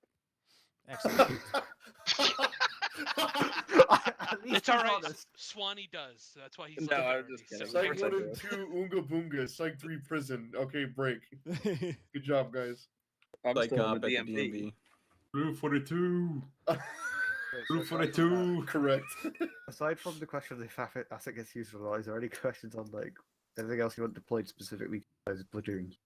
Excellent. It's all right. Swanee does. That's why he's No, left I'm already, just kidding. so- Psych course I 1 and do. 2, Oonga Boonga. Psych 3, prison. Okay, break. Good job, guys. I'm Like still in at the the DMV. DMV. Blue 42. Blue 42. Correct. Aside from the question of if asset gets used or not, is there any questions on like anything else you want deployed specifically as platoons?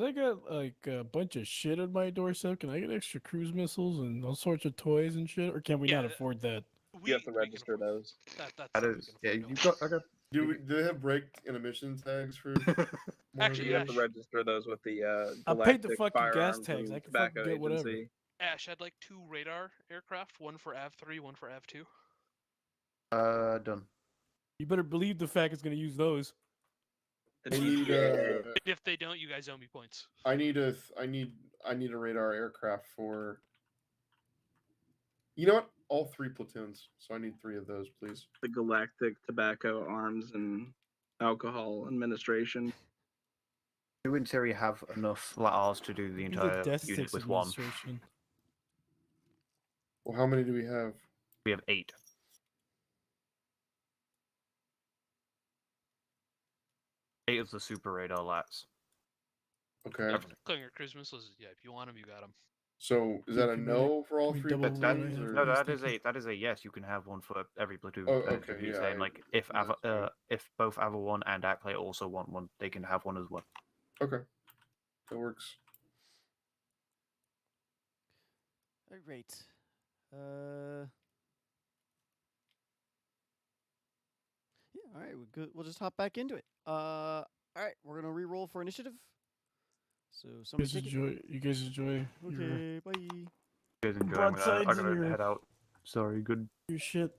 I got like a bunch of shit on my doorstep. Can I get extra cruise missiles and all sorts of toys and shit, or can we Yeah, not afford that? You have to we can register afford- those. That's That something we is, can yeah, afford, you've don't got okay. Do they have brake and emission tags for Actually, You have to Ash, register those with the I paid the Galactic fucking gas Firearms tax. and I can Tobacco fucking get whatever. Agency. Ash, I'd like 2 radar aircraft, one for AV3, one for AV2. Done. You better believe the fact it's gonna use those. I need If they don't, you guys owe me points. I need a radar aircraft for. You know what? All 3 platoons. So I need 3 of those, please. The Galactic Tobacco Arms and Alcohol Administration. You in theory have enough ours to do the The entire Death unit Six with one. administration. Well, how many do we have? We have 8. Eight of the super radar lats. Okay. Clinger cruise missiles. Yeah, if you want them, you got them. So is that a Can we no for all can we 3 double roll platoons? my Or... No, Please, that thank is you. that is a yes. You can have one for every platoon. Oh, And okay, he's yeah, saying like if that's fine. if both Ava1 and Acklay also want one, they can have one as well. Okay. That works. All right. Yeah. All right. We'll just hop back into it. All right. We're gonna re-roll for initiative. So You somebody guys take it. enjoy. You guys enjoy your, Okay. Bye. You guys enjoy. I'm Broadsides gonna and your- head out. Sorry. Good. your shit.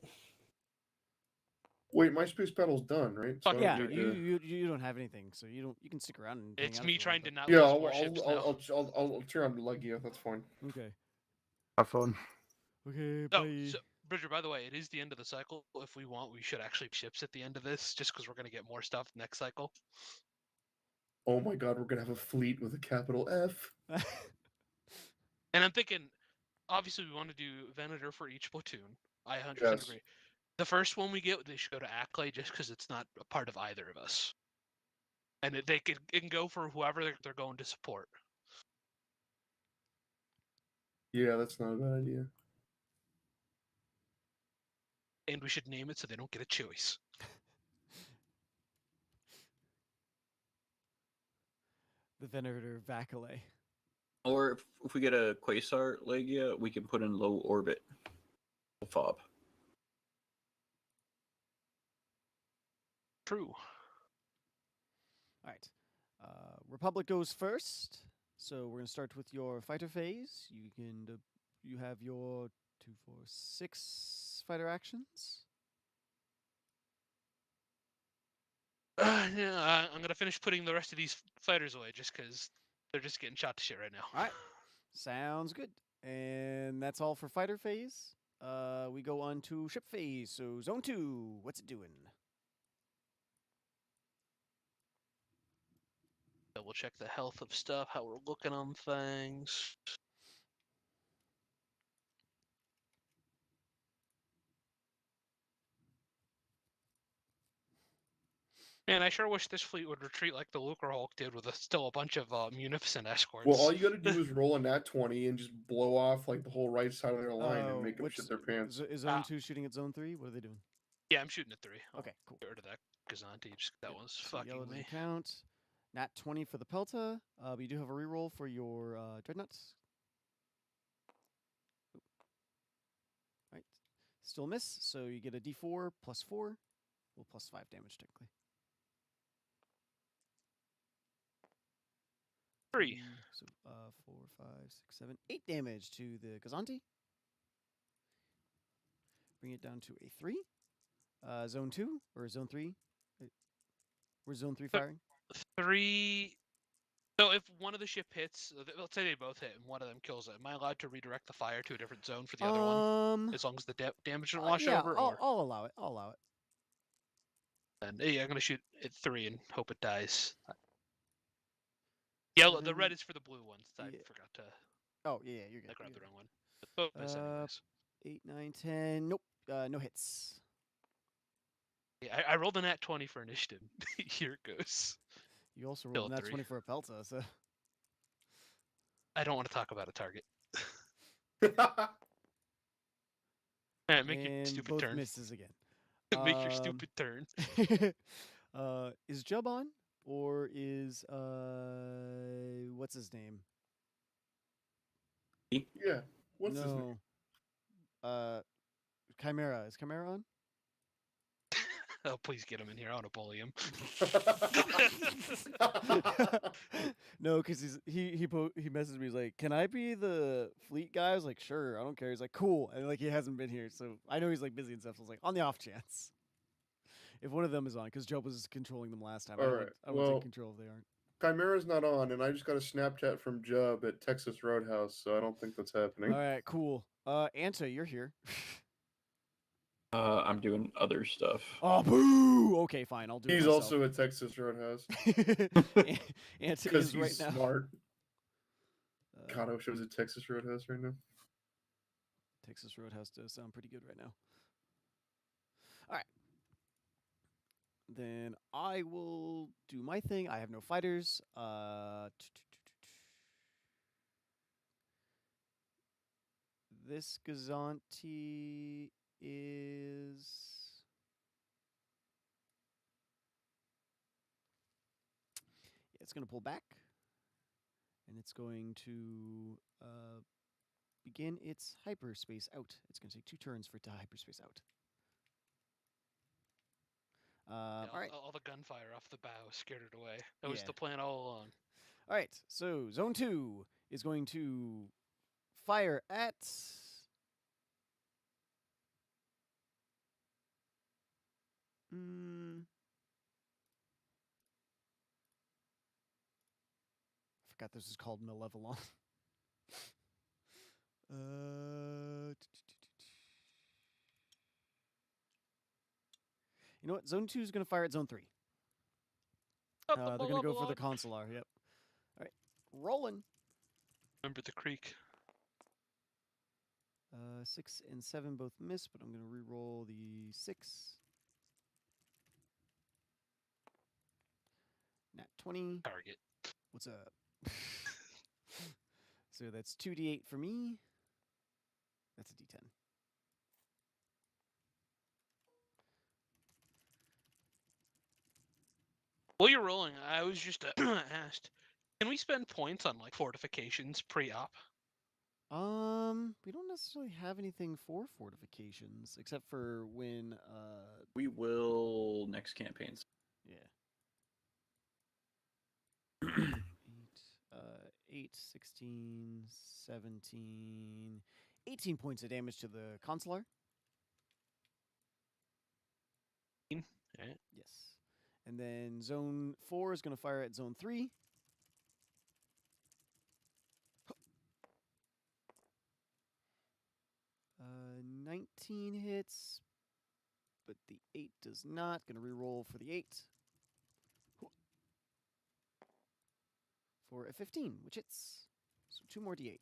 Wait, my space battle's done, right? So I don't Yeah. need You don't have anything, so you can stick around and. hang It's out me if you trying want, to but- not Yeah, lose I'll more ships now. I'll turn on Legia. That's fine. Okay. Have fun. Okay. Oh, Bye. so, Bridger, by the way, it is the end of the cycle. If we want, we should actually ships at the end of this, just because we're going to get more stuff next cycle. Oh my god, we're gonna have a fleet with a capital F. And I'm thinking, obviously, we want to do Venator for each platoon. I 100% Yes. agree. The first one we get, they should go to Acklay just because it's not a part of either of us. And it can go for whoever they're going to support. Yeah, that's not a bad idea. And we should name it so they don't get a choice. The Venator Vacale. Or if we get a Quasar Legia, we can put in low orbit. Fob. True. All right. Republic goes first. So we're gonna start with your fighter phase. You have your 2, 4, 6 fighter actions. Yeah, I'm gonna finish putting the rest of these fighters away just because they're just getting shot to shit right now. All right. Sounds good. And that's all for fighter phase. We go on to ship phase. So zone 2, what's it doing? Double check the health of stuff, how we're looking on things. Man, I sure wish this fleet would retreat like the Lucre Hulk did with still a bunch of munificent escorts. Well, all you gotta do is roll a nat 20 and just blow off like the whole right side of their line and make them shit their pants. Is zone 2 shooting at zone 3? What are they doing? Yeah, I'm shooting at 3. Okay, cool. Get rid of that Gazanti. Just that one's So yellow fucking doesn't me. count. Nat 20 for the Pelta. But you do have a reroll for your Dreadnoughts. Right. Still miss, so you get a d4 plus 4. Well, plus 5 damage, technically. 3. So 4, 5, 6, 7, 8 damage to the Gazanti. Bring it down to a 3. Zone 2 or zone 3? Where's zone 3 firing? 3. So if one of the ship hits, let's say they both hit and one of them kills it, am I allowed to redirect the fire to a different zone for the other one? As long as the damage doesn't wash yeah, over? I'll allow it. I'll allow it. Then, yeah, I'm going to shoot at 3 and hope it dies. Yellow, the red is for the blue ones. I forgot to. Oh, yeah, you're good. I grabbed the wrong one. But both miss anyways. 8, 9, 10. Nope. No hits. Yeah, I rolled a nat 20 for initiative. Here it goes. You also Still rolled a that 3. 20 for a Pelta, so. I don't want to talk about a target. Man, make your And stupid both turn. misses again. Make your stupid turn. Is Jub on? Or is, what's his name? Yeah. What's his name? Chimera. Is Chimera on? Oh, please get him in here. I want to bully him. No, because he messaged me. He's like, "Can I be the fleet guy?" I was like, "Sure, I don't care." He's like, "Cool," and like he hasn't been here, so I know he's like busy and stuff. So I was like, on the off chance, if one of them is on, because Joe was controlling them last time. I Alright, don't well- take control if they aren't. Chimera's not on, and I just got a Snapchat from Jub at Texas Roadhouse, so I don't think that's happening. All right, cool. Anta, you're here. I'm doing other stuff. Oh, boo! Okay, fine. I'll do it He's myself. also at Texas Roadhouse. Anta Because is he's right now. smart. Uh, God, I wish I was at Texas Roadhouse right now. Texas Roadhouse does sound pretty good right now. All right. Then I will do my thing. I have no fighters. This Gazanti is... It's going to pull back. And it's going to begin its hyperspace out. It's going to take 2 turns for it to hyperspace out. Yeah, All right. all the gunfire off the bow scared it away. That was Yeah. the plan all along. All right. So Zone 2 is going to fire at... I forgot this is called Malevolon. You know what? Zone 2 is going to fire at Zone 3. They're going to go for the Consular. Yep. All right. Rolling. Remember the creek. 6 and 7 both miss, but I'm going to re-roll the 6. Nat 20. Target. What's up? So that's 2d8 for me. That's a d10. While you're rolling, I was just asked, can we spend points on like fortifications pre-op? We don't necessarily have anything for fortifications except for when We will next campaigns. yeah. 8, 16, 17, 18 points of damage to the Consular. Right. Yes. And then Zone 4 is going to fire at Zone 3. 19 hits, but the 8 does not. Going to reroll for the 8. For a 15, which hits. So 2 more d8.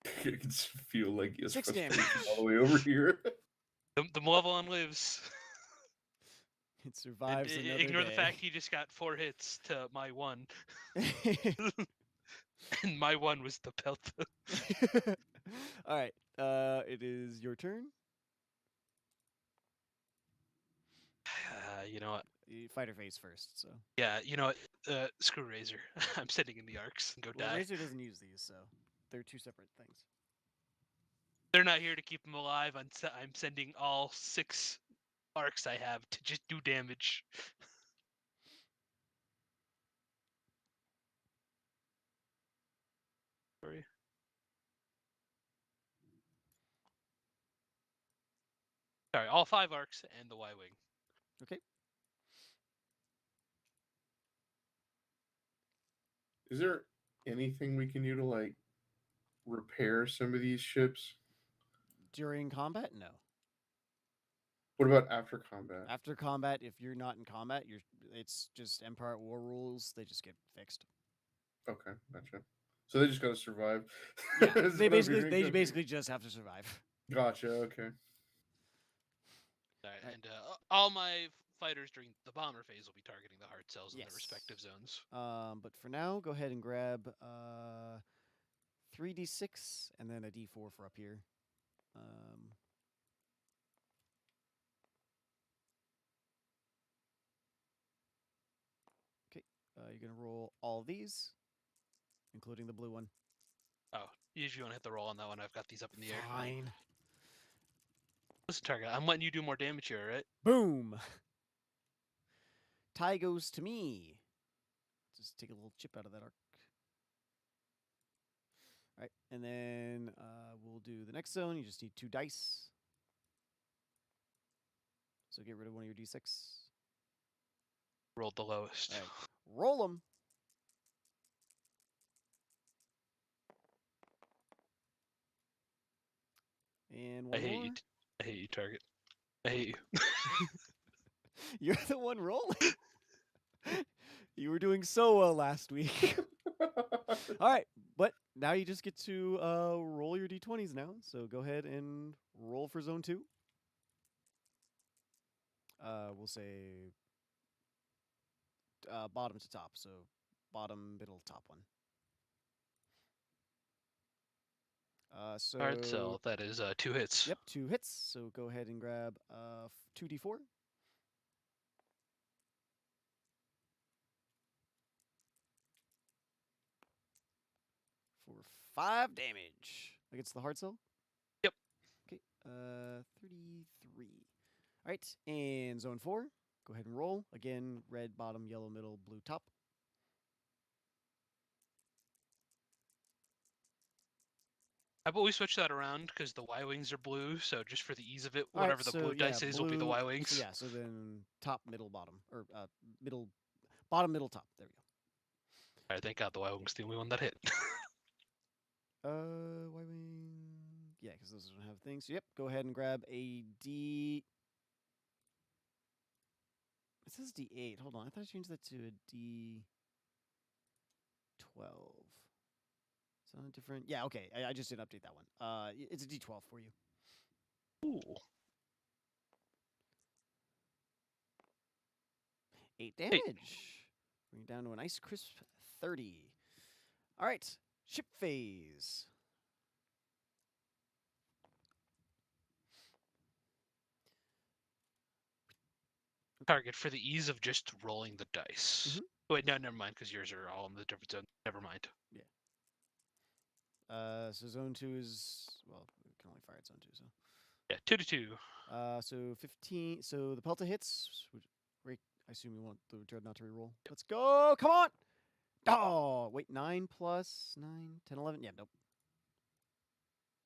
I can just feel like it's 6 damage. all the way over here. The Malevolon lives. It survives And another ignore day. the fact he just got 4 hits to my 1. And my 1 was the pelt. All right. It is your turn. You know what? You fight her face first, so. Yeah, you know what? Screw Razor. I'm sending in the arcs and go Well, die. Razor doesn't use these, so they're 2 separate things. They're not here to keep him alive. I'm sending all 6 arcs I have to just do damage. Sorry. Sorry, all 5 arcs and the Y-Wing. Okay. Is there anything we can do to like repair some of these ships? During combat, no. What about after combat? After combat, if you're not in combat, it's just Empire at War rules. They just get fixed. Okay, gotcha. So they just gotta survive. Yeah, Is they what I'm hearing. basically just have to survive. Gotcha. Okay. Right, and all my fighters during the bomber phase will be targeting the heart cells in Yes. their respective zones. But for now, go ahead and grab 3d6 and then a d4 for up here. Okay, you're gonna roll all these, including the blue one. Oh, usually you want to hit the roll on that one. I've got these up in the air. Fine. Listen, target. I'm letting you do more damage here, right? Boom. Tie goes to me. Just take a little chip out of that arc. All right, and then we'll do the next zone. You just need 2 dice. So get rid of one of your d6. Rolled the lowest. All right, roll them. And one I hate more. you. I hate you, target. I hate you. You're the one rolling. You were doing so well last week. All right, but now you just get to roll your d20s now. So go ahead and roll for zone 2. We'll say bottom to top, so bottom, middle, top one. So Hard sell. That is 2 hits. Yep, 2 hits. So go ahead and grab 2d4. For 5 damage against the hard sell. Yep. Okay. 33. All right, and zone 4. Go ahead and roll again. Red bottom, yellow middle, blue top. How about we switch that around because the Y wings are blue, so just for the ease of it, All right, whatever the so, blue yeah, dice is will be the Y blue- wings. So yeah, so then top, middle, bottom, or middle, bottom, middle, top. There we go. Alright, thank God the Y wing's the only one that hit. Y wing. Yeah, because those don't have things. So, yep, go ahead and grab a D. It says D8. Hold on, I thought I changed that to a D12. Is that different? Yeah, okay. I just didn't update that one. It's a D12 for you. Ooh. 8 damage. Bring it down to a nice crisp 30. All right, ship phase. Target for the ease of just rolling the dice. Mhm. Wait, no, never mind, because yours are all in the different zone. Never mind. So zone 2 is, well, we can only fire at zone 2, so. Yeah, 2 to 2. So 15. So the Pelta hits. I assume you want the Dreadnought to reroll. Let's go. Come on. Oh, wait. 9 plus 9, 10, 11. Yeah, nope.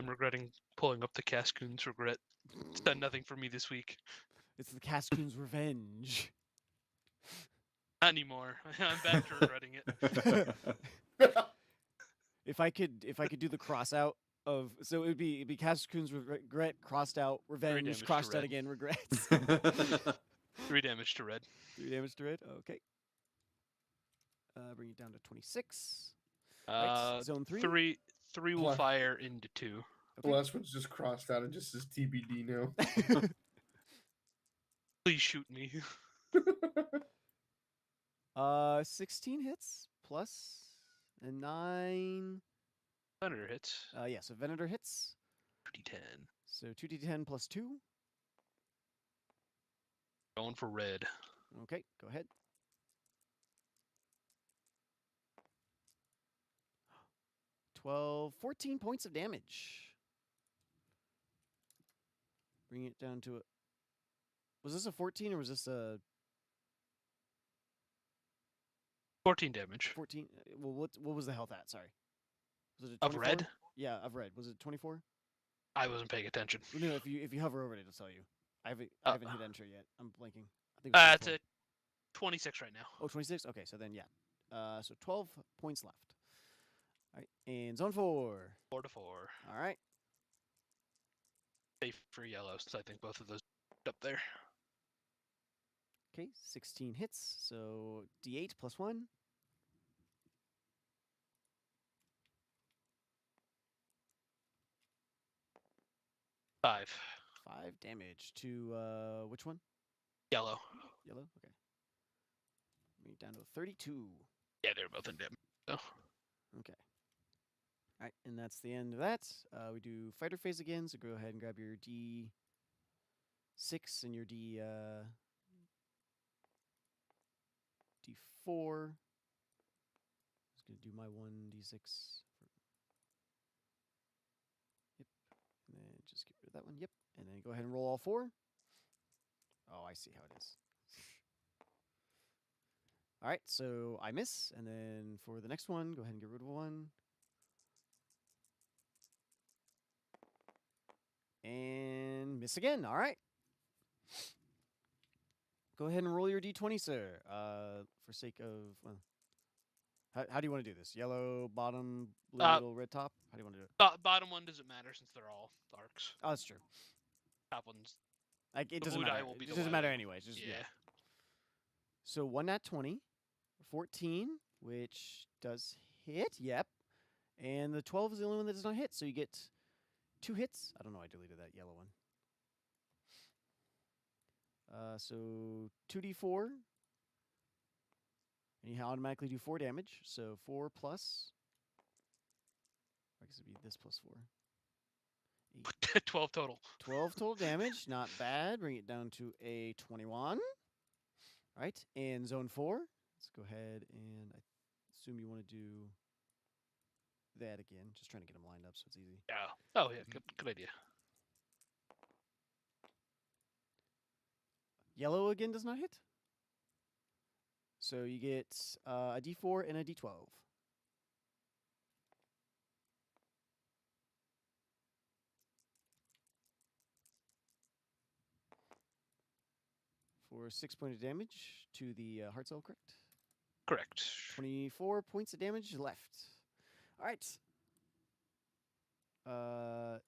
I'm regretting pulling up the Cascoon's regret. It's done nothing for me this week. It's the Cascoon's revenge. Not anymore. I'm back to regretting it. If I could do the cross out of, so it'd be Cascoon's regret crossed out, revenge damage to crossed out red. again, regrets. 3 damage to red. 3 damage to red. Okay. Bring it down to 26. Zone 3. 3 will Plus- fire into 2. The last one's just crossed out and just says TBD now. Please shoot me. 16 hits plus a 9. Thunder hits. Yeah, so Venator hits. 2d10. So 2d10 plus 2. Going for red. Okay, go ahead. 12, 14 points of damage. Bring it down to a. Was this a 14 or was this a 14 damage. 14? Well, what was the health at? Sorry. Was it a Of 24? red? Yeah, of red. Was it 24? I wasn't paying attention. No, if you hover over it, it'll tell you. I haven't hit enter yet. I'm blanking. I think It's 24. a 26 right now. Oh, 26? Okay, so then, yeah. So 12 points left. All right, and zone 4. 4 to 4. All right. Safe for yellow, since I think both of those up there. Okay, 16 hits, so D8 plus 1. Five. 5 damage to which one? Yellow. Yellow? Okay. Bring it down to 32. Yeah, they're both in damage. So. Okay. All right, and that's the end of that. We do fighter phase again, so go ahead and grab your D6 and your D4. Just gonna do my 1d6. Yep. And then just get rid of that one. Yep. And then go ahead and roll all 4. Oh, I see how it is. All right, so I miss. And then for the next one, go ahead and get rid of 1. And miss again. All right. Go ahead and roll your d20, sir. For sake of, well, how do you want to do this? Yellow bottom, blue middle, red top? How do you want to do it? Bottom one doesn't matter since they're all arcs. Oh, that's true. Top one's Like, it the doesn't blue die matter. will be It the doesn't one I matter will- anyways. Just, yeah. So 1 nat 20, 14, which does hit. Yep. And the 12 is the only one that does not hit. So you get 2 hits. I don't know. I deleted that yellow one. So 2d4. And you automatically do 4 damage. So 4 plus. I guess it'd be this plus 4. 12 total. 12 total damage. Not bad. Bring it down to a 21. All right. And zone 4. Let's go ahead and I assume you want to do that again. Just trying to get them lined up so it's easy. Yeah. Oh, yeah. Good idea. Yellow again does not hit. So you get a d4 and a d12. For 6 points of damage to the heart cell, correct? Correct. 24 points of damage left. All right.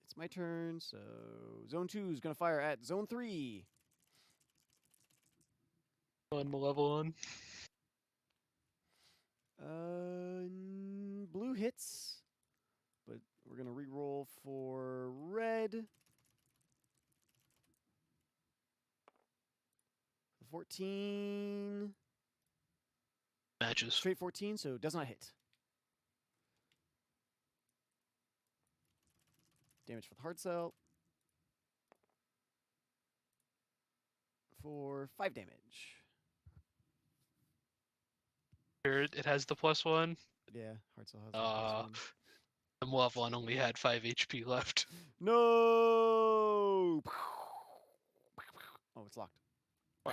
It's my turn. So zone 2 is going to fire at zone 3. On Malevolon. Blue hits, but we're going to re-roll for red. 14. Matches. Straight 14, so does not hit. Damage for the hard cell. For 5 damage. Here it has the +1. Yeah, hard cell has the +1. The Malevolon only had 5 HP left. No! Oh, it's locked. Do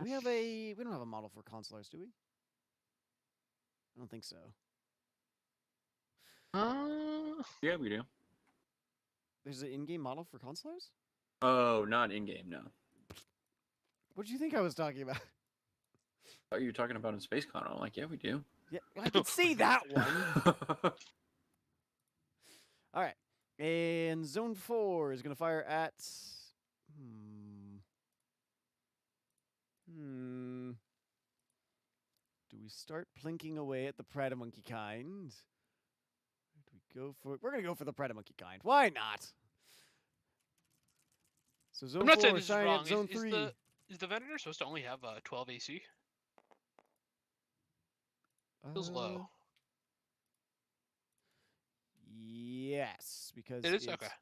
we have a... We don't have a model for consulars, do we? I don't think so. Yeah, we do. There's an in-game model for consulars? Oh, not in game, no. What did you think I was talking about? Oh, you were talking about in Space Con. I'm like, yeah, we do. Yeah, I can see that one. All right. And zone 4 is going to fire at... Do we start plinking away at the Predamonkey kind? Or do we go for... We're going to go for the Predamonkey kind. Why not? So zone I'm not 4 saying this is firing wrong. at zone 3. Is the Venator supposed to only have 12 AC? Feels low. Yes, because It is? it's- Okay.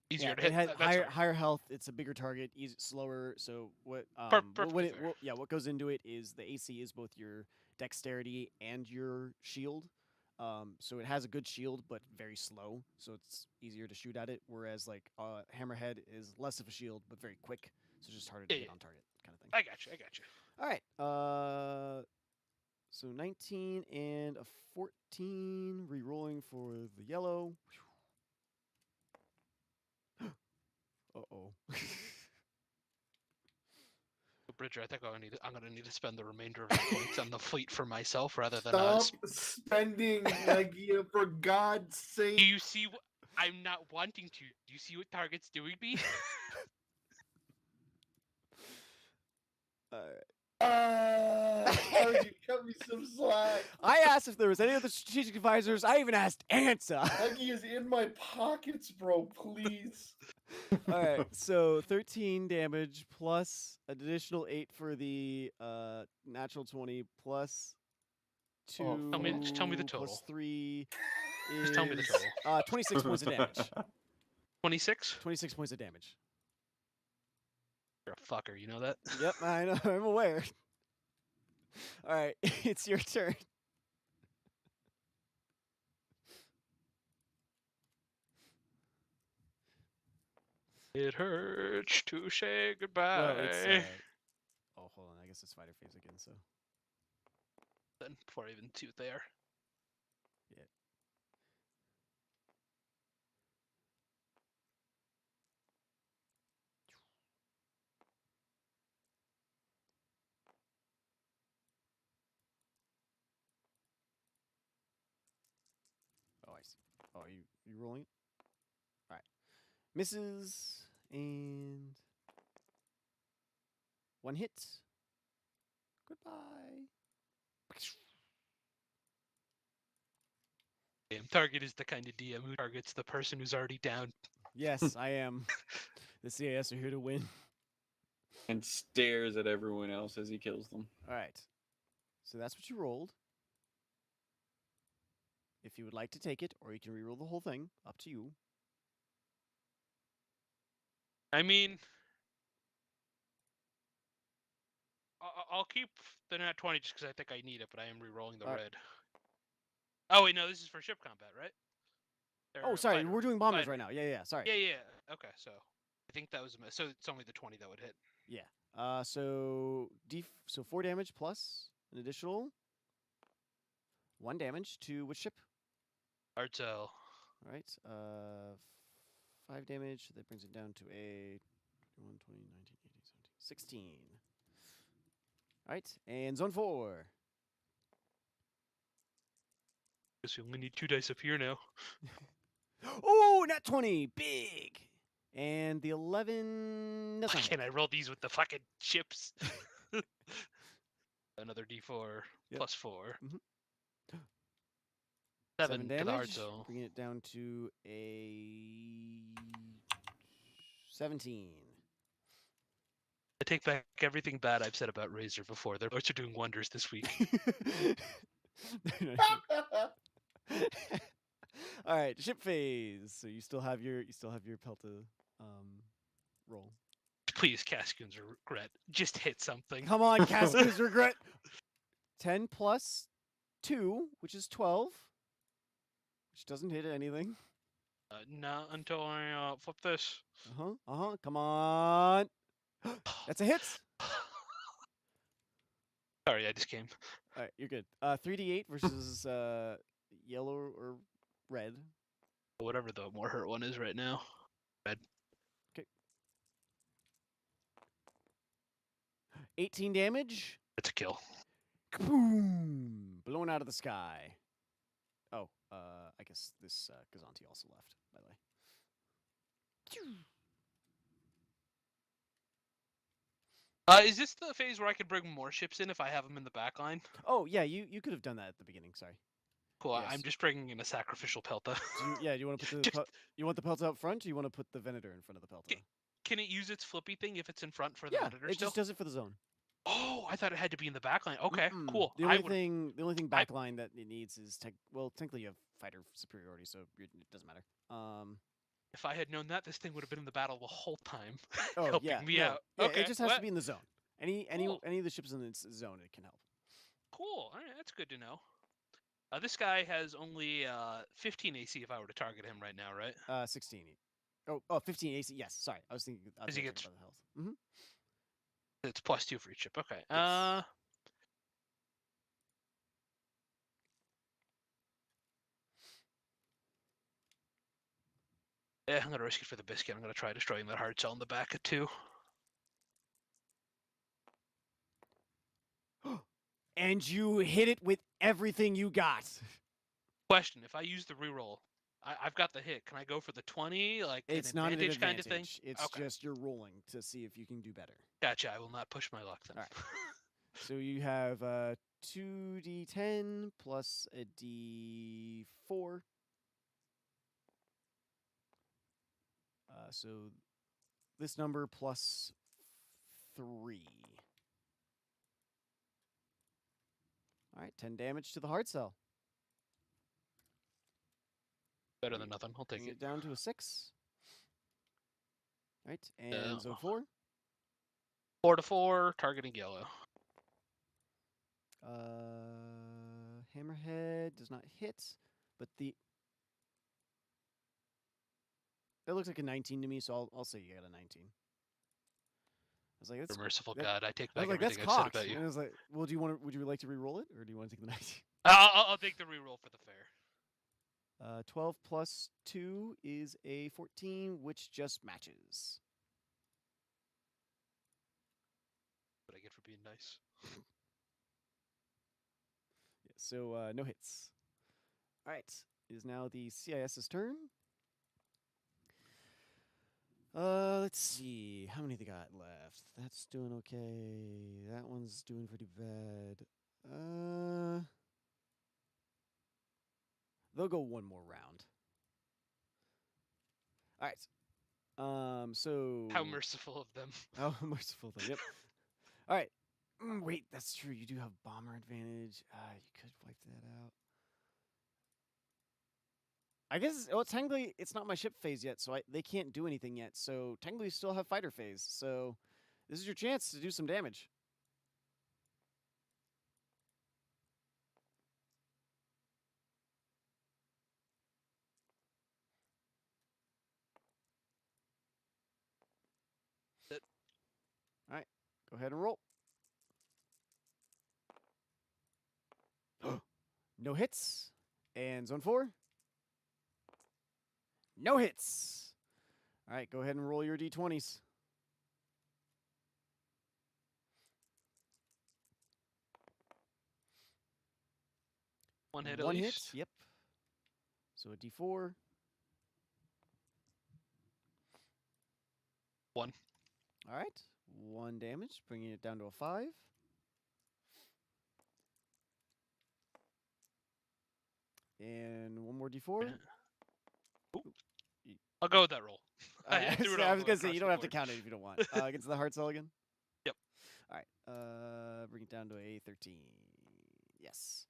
Easier yeah, to hit. It has That's higher fine. higher health. It's a bigger target, easy, slower. So what? Perfectly fair. What goes into it is the AC is both your dexterity and your shield. So it has a good shield, but very slow. So it's easier to shoot at it. Whereas like Hammerhead is less of a shield, but very quick. So it's just harder to Yeah, hit yeah. on target, kind of thing. I got you. All right. So 19 and a 14. Re-rolling for the yellow. Uh-oh. Bridger, I think I'm gonna need to spend the remainder of the points on the fleet for myself rather than Stop spending, Legia, for God's sake. Do you see what I'm not wanting to? Do you see what Target's doing me? How did you cut me some slack? I asked if there was any other strategic advisors. I even asked Ansa. Leggy is in my pockets, bro. Please. All right, so 13 damage plus an additional 8 for the natural 20 plus 2. Just tell me the total. Plus 3 is Just tell me the total. 26 points of damage. 26? 26 points of damage. You're a fucker, you know that? Yep, I know. I'm aware. All right, it's your turn. It hurts to say goodbye. Well, it's oh, hold on. I guess it's fighter phase again. So Then before I even see what they are. yeah. Oh, I see. Oh, you rolling it? All right. Misses and one hit. Goodbye. Damn, target is the kind of DM who targets the person who's already down. Yes, I am. The CAS are here to win. And stares at everyone else as he kills them. All right. So that's what you rolled. If you would like to take it, or you can reroll the whole thing, up to you. I mean, I'll keep the nat 20 just because I think I need it, but I am re-rolling the Alright. red. Oh wait, no, this is for ship combat, right? Oh, Or sorry, fighter- we're doing bombers fighter. right now. Yeah, sorry. Yeah. Okay, so I think that was so it's only the 20 that would hit. Yeah. So 4 damage plus an additional 1 damage to which ship? Artel. All right. 5 damage. So that brings it down to a 21, 20, 19, 18, 17, 16. All right. And zone 4. Guess we only need 2 dice up here now. Oh, nat 20. Big. And the 11. That's Why not can't I roll these with the fucking chips? Another D4 Yep. plus 4. Mhm. 7 to the heart damage. zone. Bringing it down to a 17. I take back everything bad I've said about Razor before. Their boats are doing wonders this week. All right, ship phase. So you still have your Pelta roll. Please, Cascoon's regret. Just hit something. Come on, Cascoon's regret. 10 plus 2, which is 12, which doesn't hit anything. Not until I flip this. Come on. That's a hit. Sorry, I just came. All right, you're good. 3d8 versus yellow or red. Whatever the more hurt one is right now. Red. Okay. 18 damage. It's a kill. Boom! Blown out of the sky. Oh, I guess this Gazanti also left, by the way. Is this the phase where I can bring more ships in if I have them in the back line? Oh, yeah, you could have done that at the beginning, sorry. Cool. Yes. I'm just bringing in a sacrificial Pelta. Do you want to put the you want the Pelta up front, or you want to put the Venator in front of the Pelta? Can it use its flippy thing if it's in front for the Yeah, editor it still? just does it for the zone. Oh, I thought it had to be in the back line. Okay, cool. The only thing backline that it needs is technically you have fighter superiority, so it doesn't matter. If I had known that, this thing would have been in the battle the whole time, Oh helping yeah, me no. out. Yeah, Okay, it just has what? to be in the zone. Any Cool. of the ships in its zone, it can help. Cool. All right, that's good to know. This guy has only 15 AC if I were to target him right now, right? 16. Oh, 15 AC. Yes, sorry. I was thinking As he gets- about the health. Mm-hmm. It's +2 for each ship. Okay. Yes. Yeah, I'm gonna risk it for the biscuit. I'm gonna try destroying that hard cell in the back at 2. And you hit it with everything you got. Question: if I use the reroll, I've got the hit. Can I go for the 20, like It's an not an advantage advantage. kind of thing? It's Okay. just you're rolling to see if you can do better. Gotcha. I will not push my luck then. All right. So you have 2d10 plus a d4. So this number plus 3. All right, 10 damage to the hard cell. Better than nothing. I'll take Bring it. it down to a 6. All right, and Yeah. zone 4. 4 to 4, targeting yellow. Hammerhead does not hit, but the It looks like a 19 to me, so I'll say you got a 19. I was like, You're that's a merciful that- God. I take I was back like, that's everything I said cocked. about you. And I was like, well, would you like to re-roll it, or do you want to take the 19? I'll take the reroll for the fair. 12 plus 2 is a 14, which just matches. What I get for being nice. Yeah, so no hits. All right, it is now the CIS's turn. Let's see. How many they got left? That's doing okay. That one's doing pretty bad. They'll go one more round. All right. So How merciful of them. How merciful of them. Yep. All right. Wait, that's true. You do have bomber advantage. You could wipe that out. I guess, well, technically, it's not my ship phase yet, so they can't do anything yet. So technically, you still have fighter phase. So this is your chance to do some damage. All right, go ahead and roll. No hits. And zone 4. No hits. All right, go ahead and roll your d20s. One hit at One least. hit, yep. So a d4. 1. All right, 1 damage, bringing it down to a 5. And one more d4. I'll go with that roll. I threw it was all going to say, across you the don't have to board. count it if you don't want. Against the heart cell again? Yep. All right, bring it down to a 13. Yes.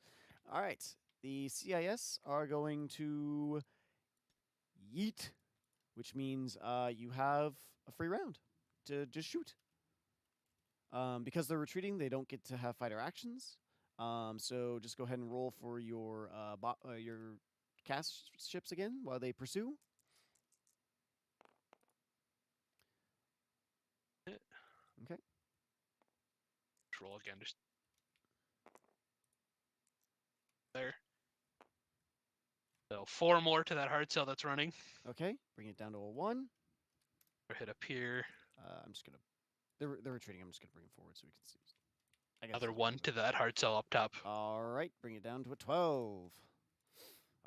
All right, the CIS are going to yeet, which means you have a free round to just shoot. Because they're retreating, they don't get to have fighter actions. So just go ahead and roll for your cast ships again while they pursue. Okay. Just roll again. Just there. So 4 more to that hard cell that's running. Okay. Bring it down to a 1. Or hit up here. I'm just gonna. They're retreating. I'm just gonna bring it forward so we can see. I guess Another 1 to that hard cell up top. All right. Bring it down to a 12. All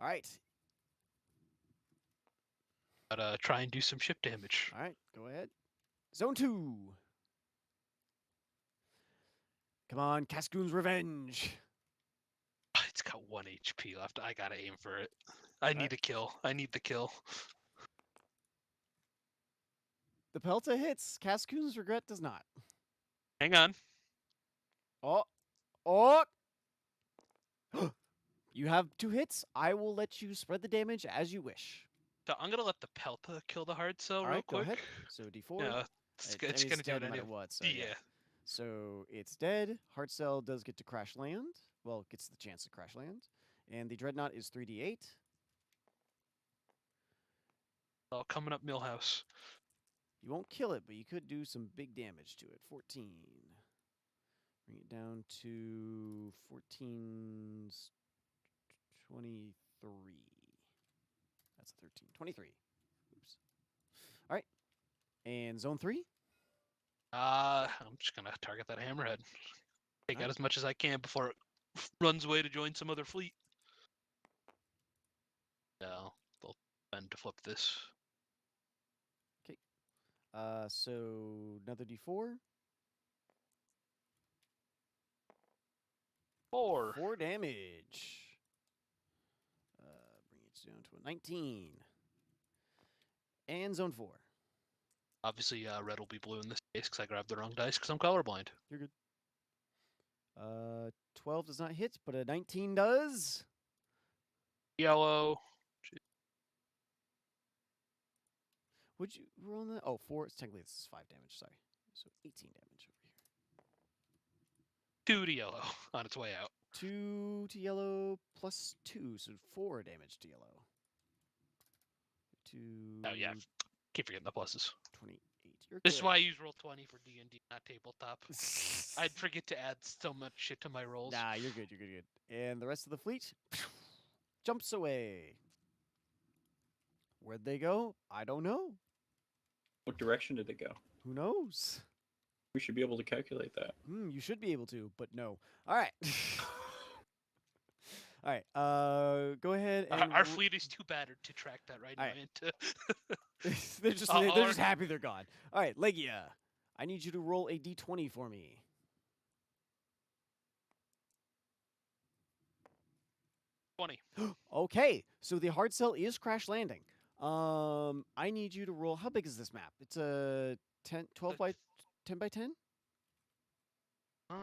right. Gotta try and do some ship damage. All right. Go ahead. Zone 2. Come on, Cascoon's Revenge. It's got 1 HP left. I gotta aim for it. I need a kill. I need the kill. The Pelta hits. Cascoon's Regret does not. Hang on. Oh. You have 2 hits. I will let you spread the damage as you wish. So I'm gonna let the Pelta kill the hard cell All real right, go quick. ahead. So D4. Yeah, it's And gonna it's do it dead no anyway. matter what. So Yeah. So it's dead. Heart cell does get to crash land. Well, gets the chance to crash land. And the Dreadnought is 3d8. All coming up Millhouse. You won't kill it, but you could do some big damage to it. 14. Bring it down to 14's 23. That's a 13. 23. Oops. All right. And zone 3? I'm just gonna target that hammerhead. Take out Alright. as much as I can before it runs away to join some other fleet. No, they'll bend to flip this. Okay. So another d4. 4. 4 damage. Bring it down to a 19. And zone 4. Obviously, red will be blue in this case because I grabbed the wrong dice because I'm colorblind. You're good. 12 does not hit, but a 19 does. Yellow. Would you roll that? Oh, 4. Technically, this is 5 damage. Sorry. So 18 damage over here. 2 to yellow on its way out. 2 to yellow plus 2, so 4 damage to yellow. 2. Oh yeah, Keep forgetting the pluses. 28. You're This is good. why I use Roll20 for D&D, not tabletop. I'd forget to add so much shit to my rolls. Nah, you're good. You're good. You're good. And the rest of the fleet jumps away. Where'd they go? I don't know. What direction did it go? Who knows? We should be able to calculate that. You should be able to, but no. All right. All right. Go ahead and Our fleet is too battered to track that right now. Alright. Into they're just happy they're gone. All right, Legia. I need you to roll a d20 for me. 20. Okay, so the hard sell is crash landing. I need you to roll. How big is this map? It's a 12 by 10 by 10. I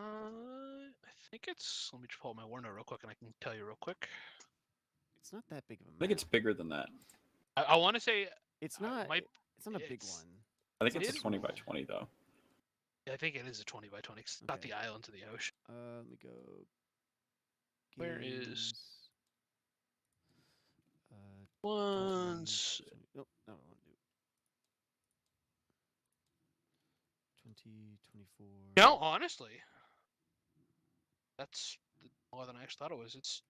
think it's. Let me just pull up my war note real quick, and I can tell you real quick. It's not that big of a map. I think it's bigger than that. I want to say It's not. It's not a big it's- one. I think It it's a is 20 by 20 though. I think it is a 20 by 20. It's not Okay. the islands of the ocean. Let me go. Where is- Games, Once. Nope, no, I want to do 20, 24. No, honestly, that's more than I actually thought it was. It's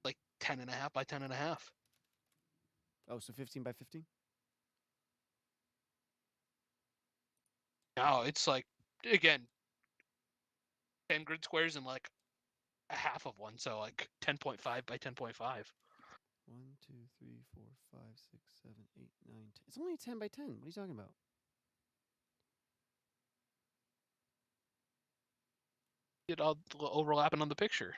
like 10.5 by 10.5. Oh, so 15 by 15? No, it's like again 10 grid squares and like a half of one, so like 10.5 by 10.5. 1, 2, 3, 4, 5, 6, 7, 8, 9, 10. It's only 10 by 10. What are you talking about? It all overlapping on the picture.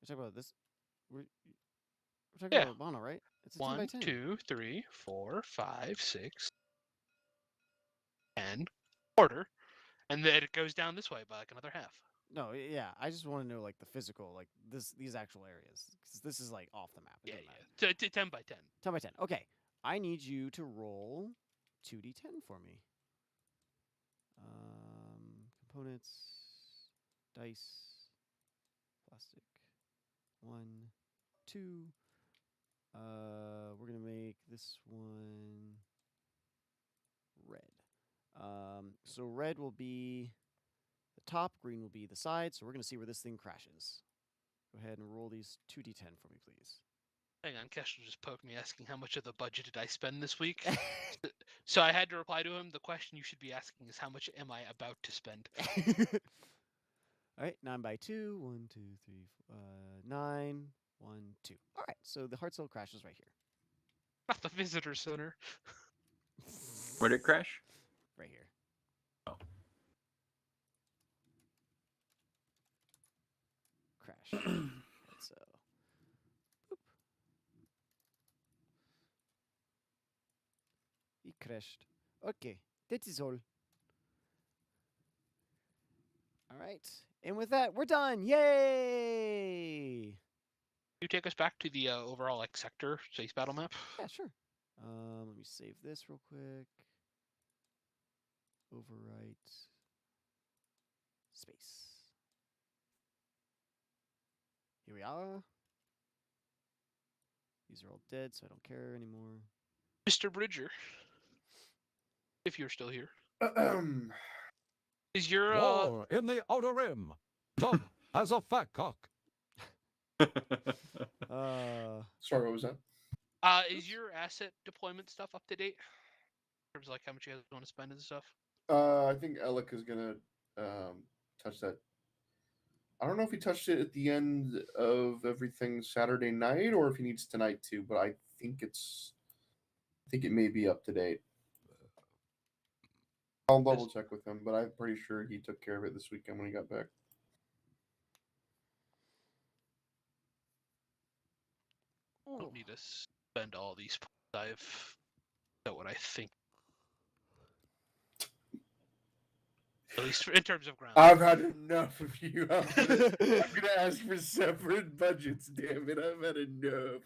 We're talking about this. We're talking Yeah. about Obana, right? It's a 10 by 1, 10. 2, 3, 4, 5, 6, 10 quarter, and then it goes down this way by like another half. No, yeah. I just want to know like the physical, like these actual areas, because this is like off the map. It Yeah, doesn't matter. yeah. 10 by 10. 10 by 10. Okay. I need you to roll 2d10 for me. Components, dice, plastic. 1, 2. We're gonna make this one red. So red will be the top, green will be the side. So we're gonna see where this thing crashes. Go ahead and roll these 2d10 for me, please. Hang on, Keshel just poked me asking how much of the budget did I spend this week. So I had to reply to him. The question you should be asking is how much am I about to spend? All right, 9 by 2. 1, 2, 3, 9. 1, 2. All right, so the hard cell crashes right here. Not the visitor center. Where did it crash? Right here. Oh. Crash. Hard cell. Boop. He crashed. Okay, that is all. All right, and with that, we're done. Yay! You take us back to the overall like sector space battle map. Yeah, sure. Let me save this real quick. Overwrite space. Here we are. These are all dead, so I don't care anymore. Mr. Bridger, if you're still here, Ahem. is your War in the Outer Rim. Dumb as a fat cock. Sorry, what was that? is your asset deployment stuff up to date? In terms of like how much you guys want to spend and stuff. I think Alec is gonna touch that. I don't know if he touched it at the end of everything Saturday night or if he needs tonight too, but I think it may be up to date. I'll double check with him, but I'm pretty sure he took care of it this weekend when he got back. I don't need to spend all these points. I've got what I think. At least in terms of ground. I've had enough of you. I'm gonna ask for separate budgets. Damn it, I've had enough.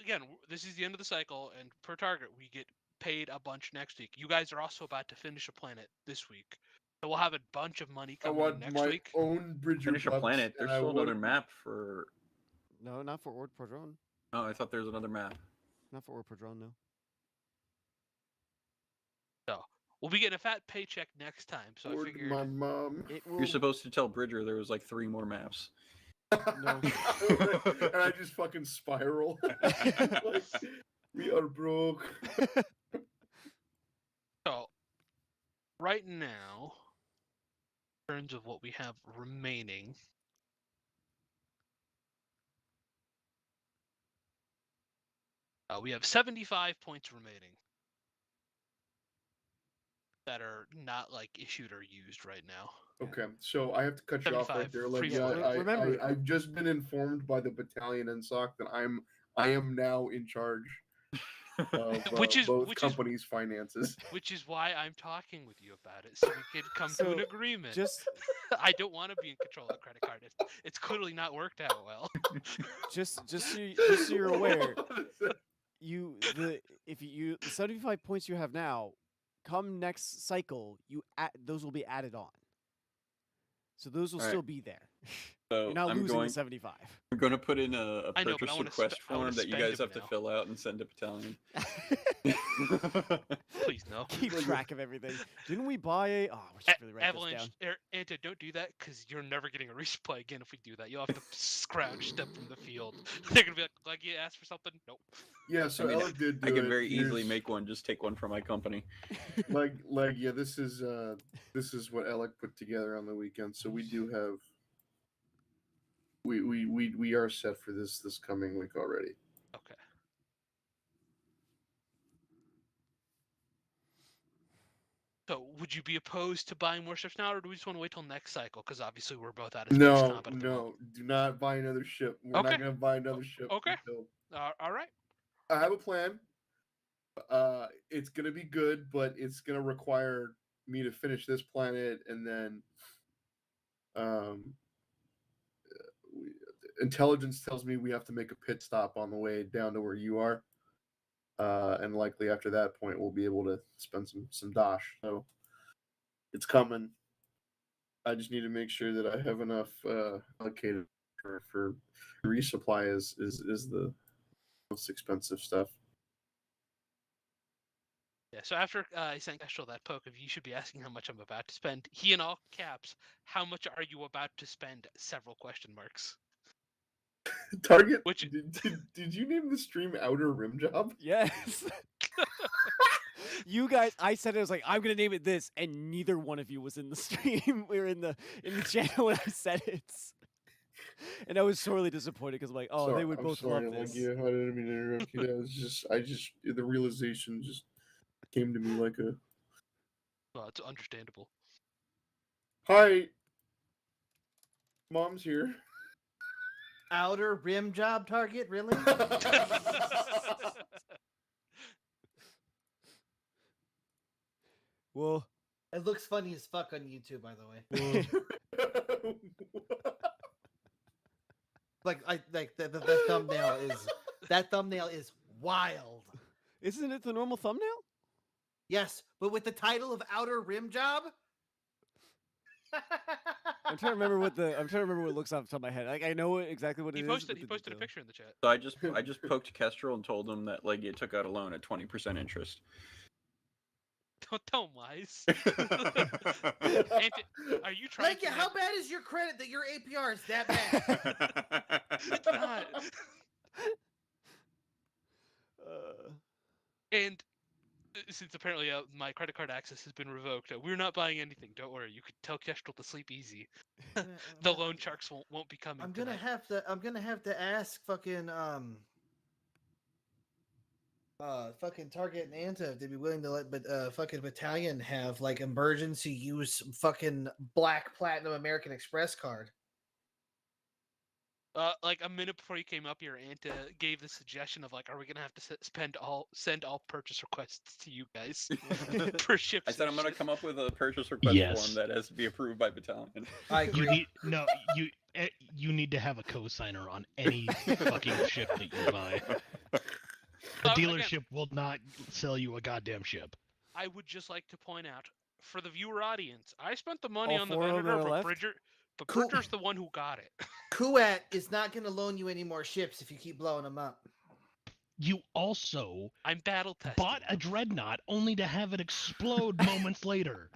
Again, this is the end of the cycle, and per target, we get paid a bunch next week. You guys are also about to finish a planet this week, so we'll have a bunch of money I coming in want next my week. own Bridger Finish a bucks, planet. and There's I still another want- map for. No, not for Ord Padron. Oh, I thought there was another map. Not for Orpadron, no. So we'll be getting a fat paycheck next time. So I Word figured my mom. It will. You're supposed to tell Bridger there was like 3 more maps. No. And I just fucking spiral. Like, we are broke. so. Right now, in terms of what we have remaining, we have 75 points remaining that are not like issued or used right now. Okay, so I have to cut you off right 75 there. Like, free yeah, float. Remember- I've just been informed by the battalion NSOC that I am now in charge of both companies' finances. Which is why I'm talking with you about it, so we could come to an So, agreement. Just I don't want to be in control of the credit card. It's clearly not worked out well. just so you're aware, the 75 points you have now, come next cycle, those will be added on. So those will All right. still be there. So You're not I'm losing going, the 75. I'm going to put in a I know, but purchase I wanna request I wanna form that you spend guys them have to now. fill out and send to battalion. Please no. Keep track of everything. Didn't we buy a? Oh, we should really write this Avalanche, down. Anta, don't do that because you're never getting a resupply again if we do that. You'll have to scrounge stuff from the field. They're gonna be like you asked for something? Nope. Yeah, so I mean, Alec did do I it. can very easily Here's- make one. Just take one from my company. like yeah, this is what Alec put together on the weekend. So we do have we are set for this coming week already. Okay. So, would you be opposed to buying more ships now, or do we just want to wait till next cycle? Because obviously we're both out of space No, combat at the moment. do not buy another ship. We're Okay. not gonna buy another ship. Okay. Until... All right. I have a plan. It's gonna be good, but it's gonna require me to finish this planet, and then, intelligence tells me we have to make a pit stop on the way down to where you are, and likely after that point we'll be able to spend some dosh. So it's coming. I just need to make sure that I have enough allocated for resupply. Is the most expensive stuff. Yeah. So after I sent Kestrel that poke of you should be asking how much I'm about to spend. He in all caps. How much are you about to spend? Several question marks. Target. Which did you name the stream Outer Rim Job? Yes. You guys, I said it, I was like, I'm gonna name it this, and neither one of you was in the stream. We were in the channel when I said it, and I was sorely disappointed because I'm like, oh, they would I'm both sorry, love this. I didn't mean to interrupt you. That was I just the realization just came to me like a. Well, it's understandable. Hi. Mom's here. Outer Rim Job target, really? Well, it looks funny as fuck on YouTube, by the way. like the thumbnail is wild. Isn't it the normal thumbnail? Yes, but with the title of Outer Rim Job. I'm trying to remember what it looks off the top of my head. Like I know exactly what He it posted. is. He posted a picture in the chat. So I just poked Kestrel and told him that like it took out a loan at 20% interest. Don't lies. Are you trying? Like, how bad is your credit that your APR is that bad? It's not. And since apparently my credit card access has been revoked, we're not buying anything. Don't worry. You could tell Kestrel to sleep easy. The loan sharks won't be coming. I'm gonna have to ask fucking fucking Target and Anta if they'd be willing to let fucking battalion have like emergency use fucking black platinum American Express card. Like a minute before you came up here, Anta gave the suggestion of like, are we gonna have to send all purchase requests to you guys for ships? I said I'm gonna come up with a purchase request form that has to be approved by battalion. I agree. You need to have a co-signer on any fucking ship that you buy. The dealership will not sell you a goddamn ship. I would just like to point out for the viewer audience, I spent the money All on the four of them vendor, are but left? Bridger's the one who got it. Kuwait is not going to loan you any more ships if you keep blowing them up. you also I'm battle tested. bought a dreadnought only to have it explode moments later.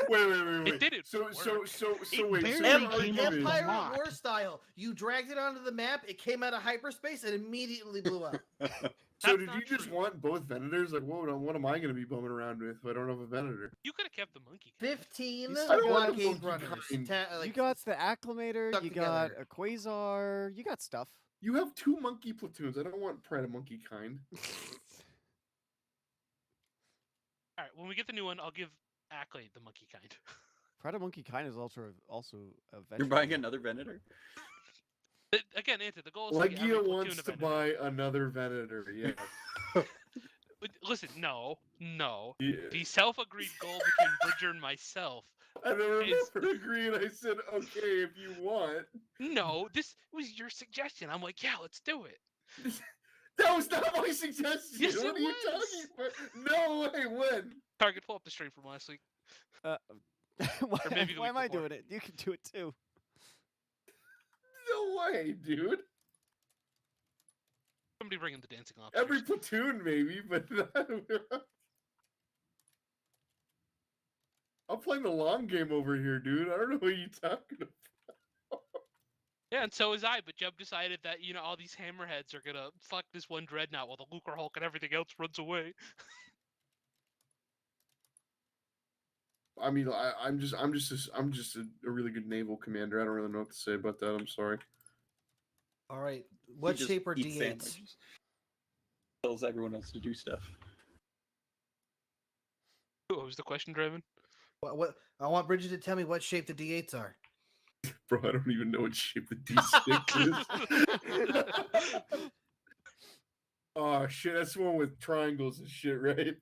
Wait. It didn't So work. wait. So barely our came off the argument- Empire lock. at War style. You dragged it onto the map. It came out of hyperspace and immediately blew up. So That's did not you just true. want both Venators? Like, what am I going to be bumming around with if I don't have a Venator? You could have kept the monkey. Kind. 15 You still I don't want a blockade monkey runners. kind. You got the acclimator, stuck you got together. a quasar, you got stuff. You have 2 monkey platoons. I don't want Pride of Monkey kind. All right, when we get the new one, I'll give Ackley the monkey kind. Prada Monkey kind is also a You're veteran. buying another Venator? Again, Anta, the goal is to get every Legia platoon wants of to Venator. buy another Venator. Yeah. But listen, no. Yeah. The self-agreed goal between Bridger and myself. I never is- remember agreeing. I said, okay, if you want. No, this was your suggestion. I'm like, yeah, let's do it. That was not my suggestion. Yes, what it are you was. talking about? No way. When? Target, pull up the stream from last week. why Or maybe the why week am I before. doing it? You can do it too. No way, dude. Somebody bring in the dancing officers. Every platoon, maybe, but I'm playing the long game over here, dude. I don't know what you're talking about. Yeah, and so is I, but Jeb decided that, all these hammerheads are gonna fuck this one dreadnought while the Lucre Hulk and everything else runs away. I mean, I'm just a really good naval commander. I don't really know what to say about that. I'm sorry. All right. What He just shape are eats D8s? sandwiches. Tells everyone else to do stuff. What was the question, Draven? What? I want Bridget to tell me what shape the D8s are. Bro, I don't even know what shape the D6 is. Oh shit, that's the one with triangles and shit, right?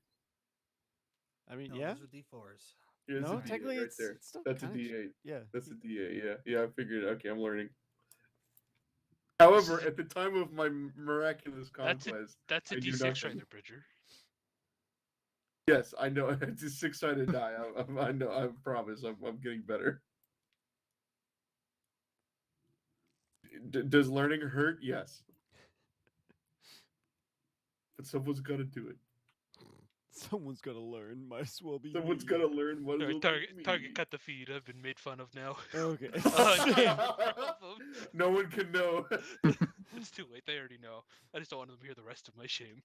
I mean, No, yeah. those are D4s. Yeah, it's No, a D8 technically right it's, there. it's still That's a kinda D8. Yeah. That's a D8. Yeah, I figured. Okay, I'm learning. However, at the time of my miraculous conquest, That's a I knew D6 nothing. right there, Bridger. Yes, I know. It's a 6-sided die. I know. I promise. I'm getting better. Does learning hurt? Yes. But someone's got to do it. Someone's gotta learn. Might as well be. Someone's me. got to learn. What is Target cut the feed. I've been made fun of now. Okay. No one can know. It's too late. They already know. I just don't want them to hear the rest of my shame.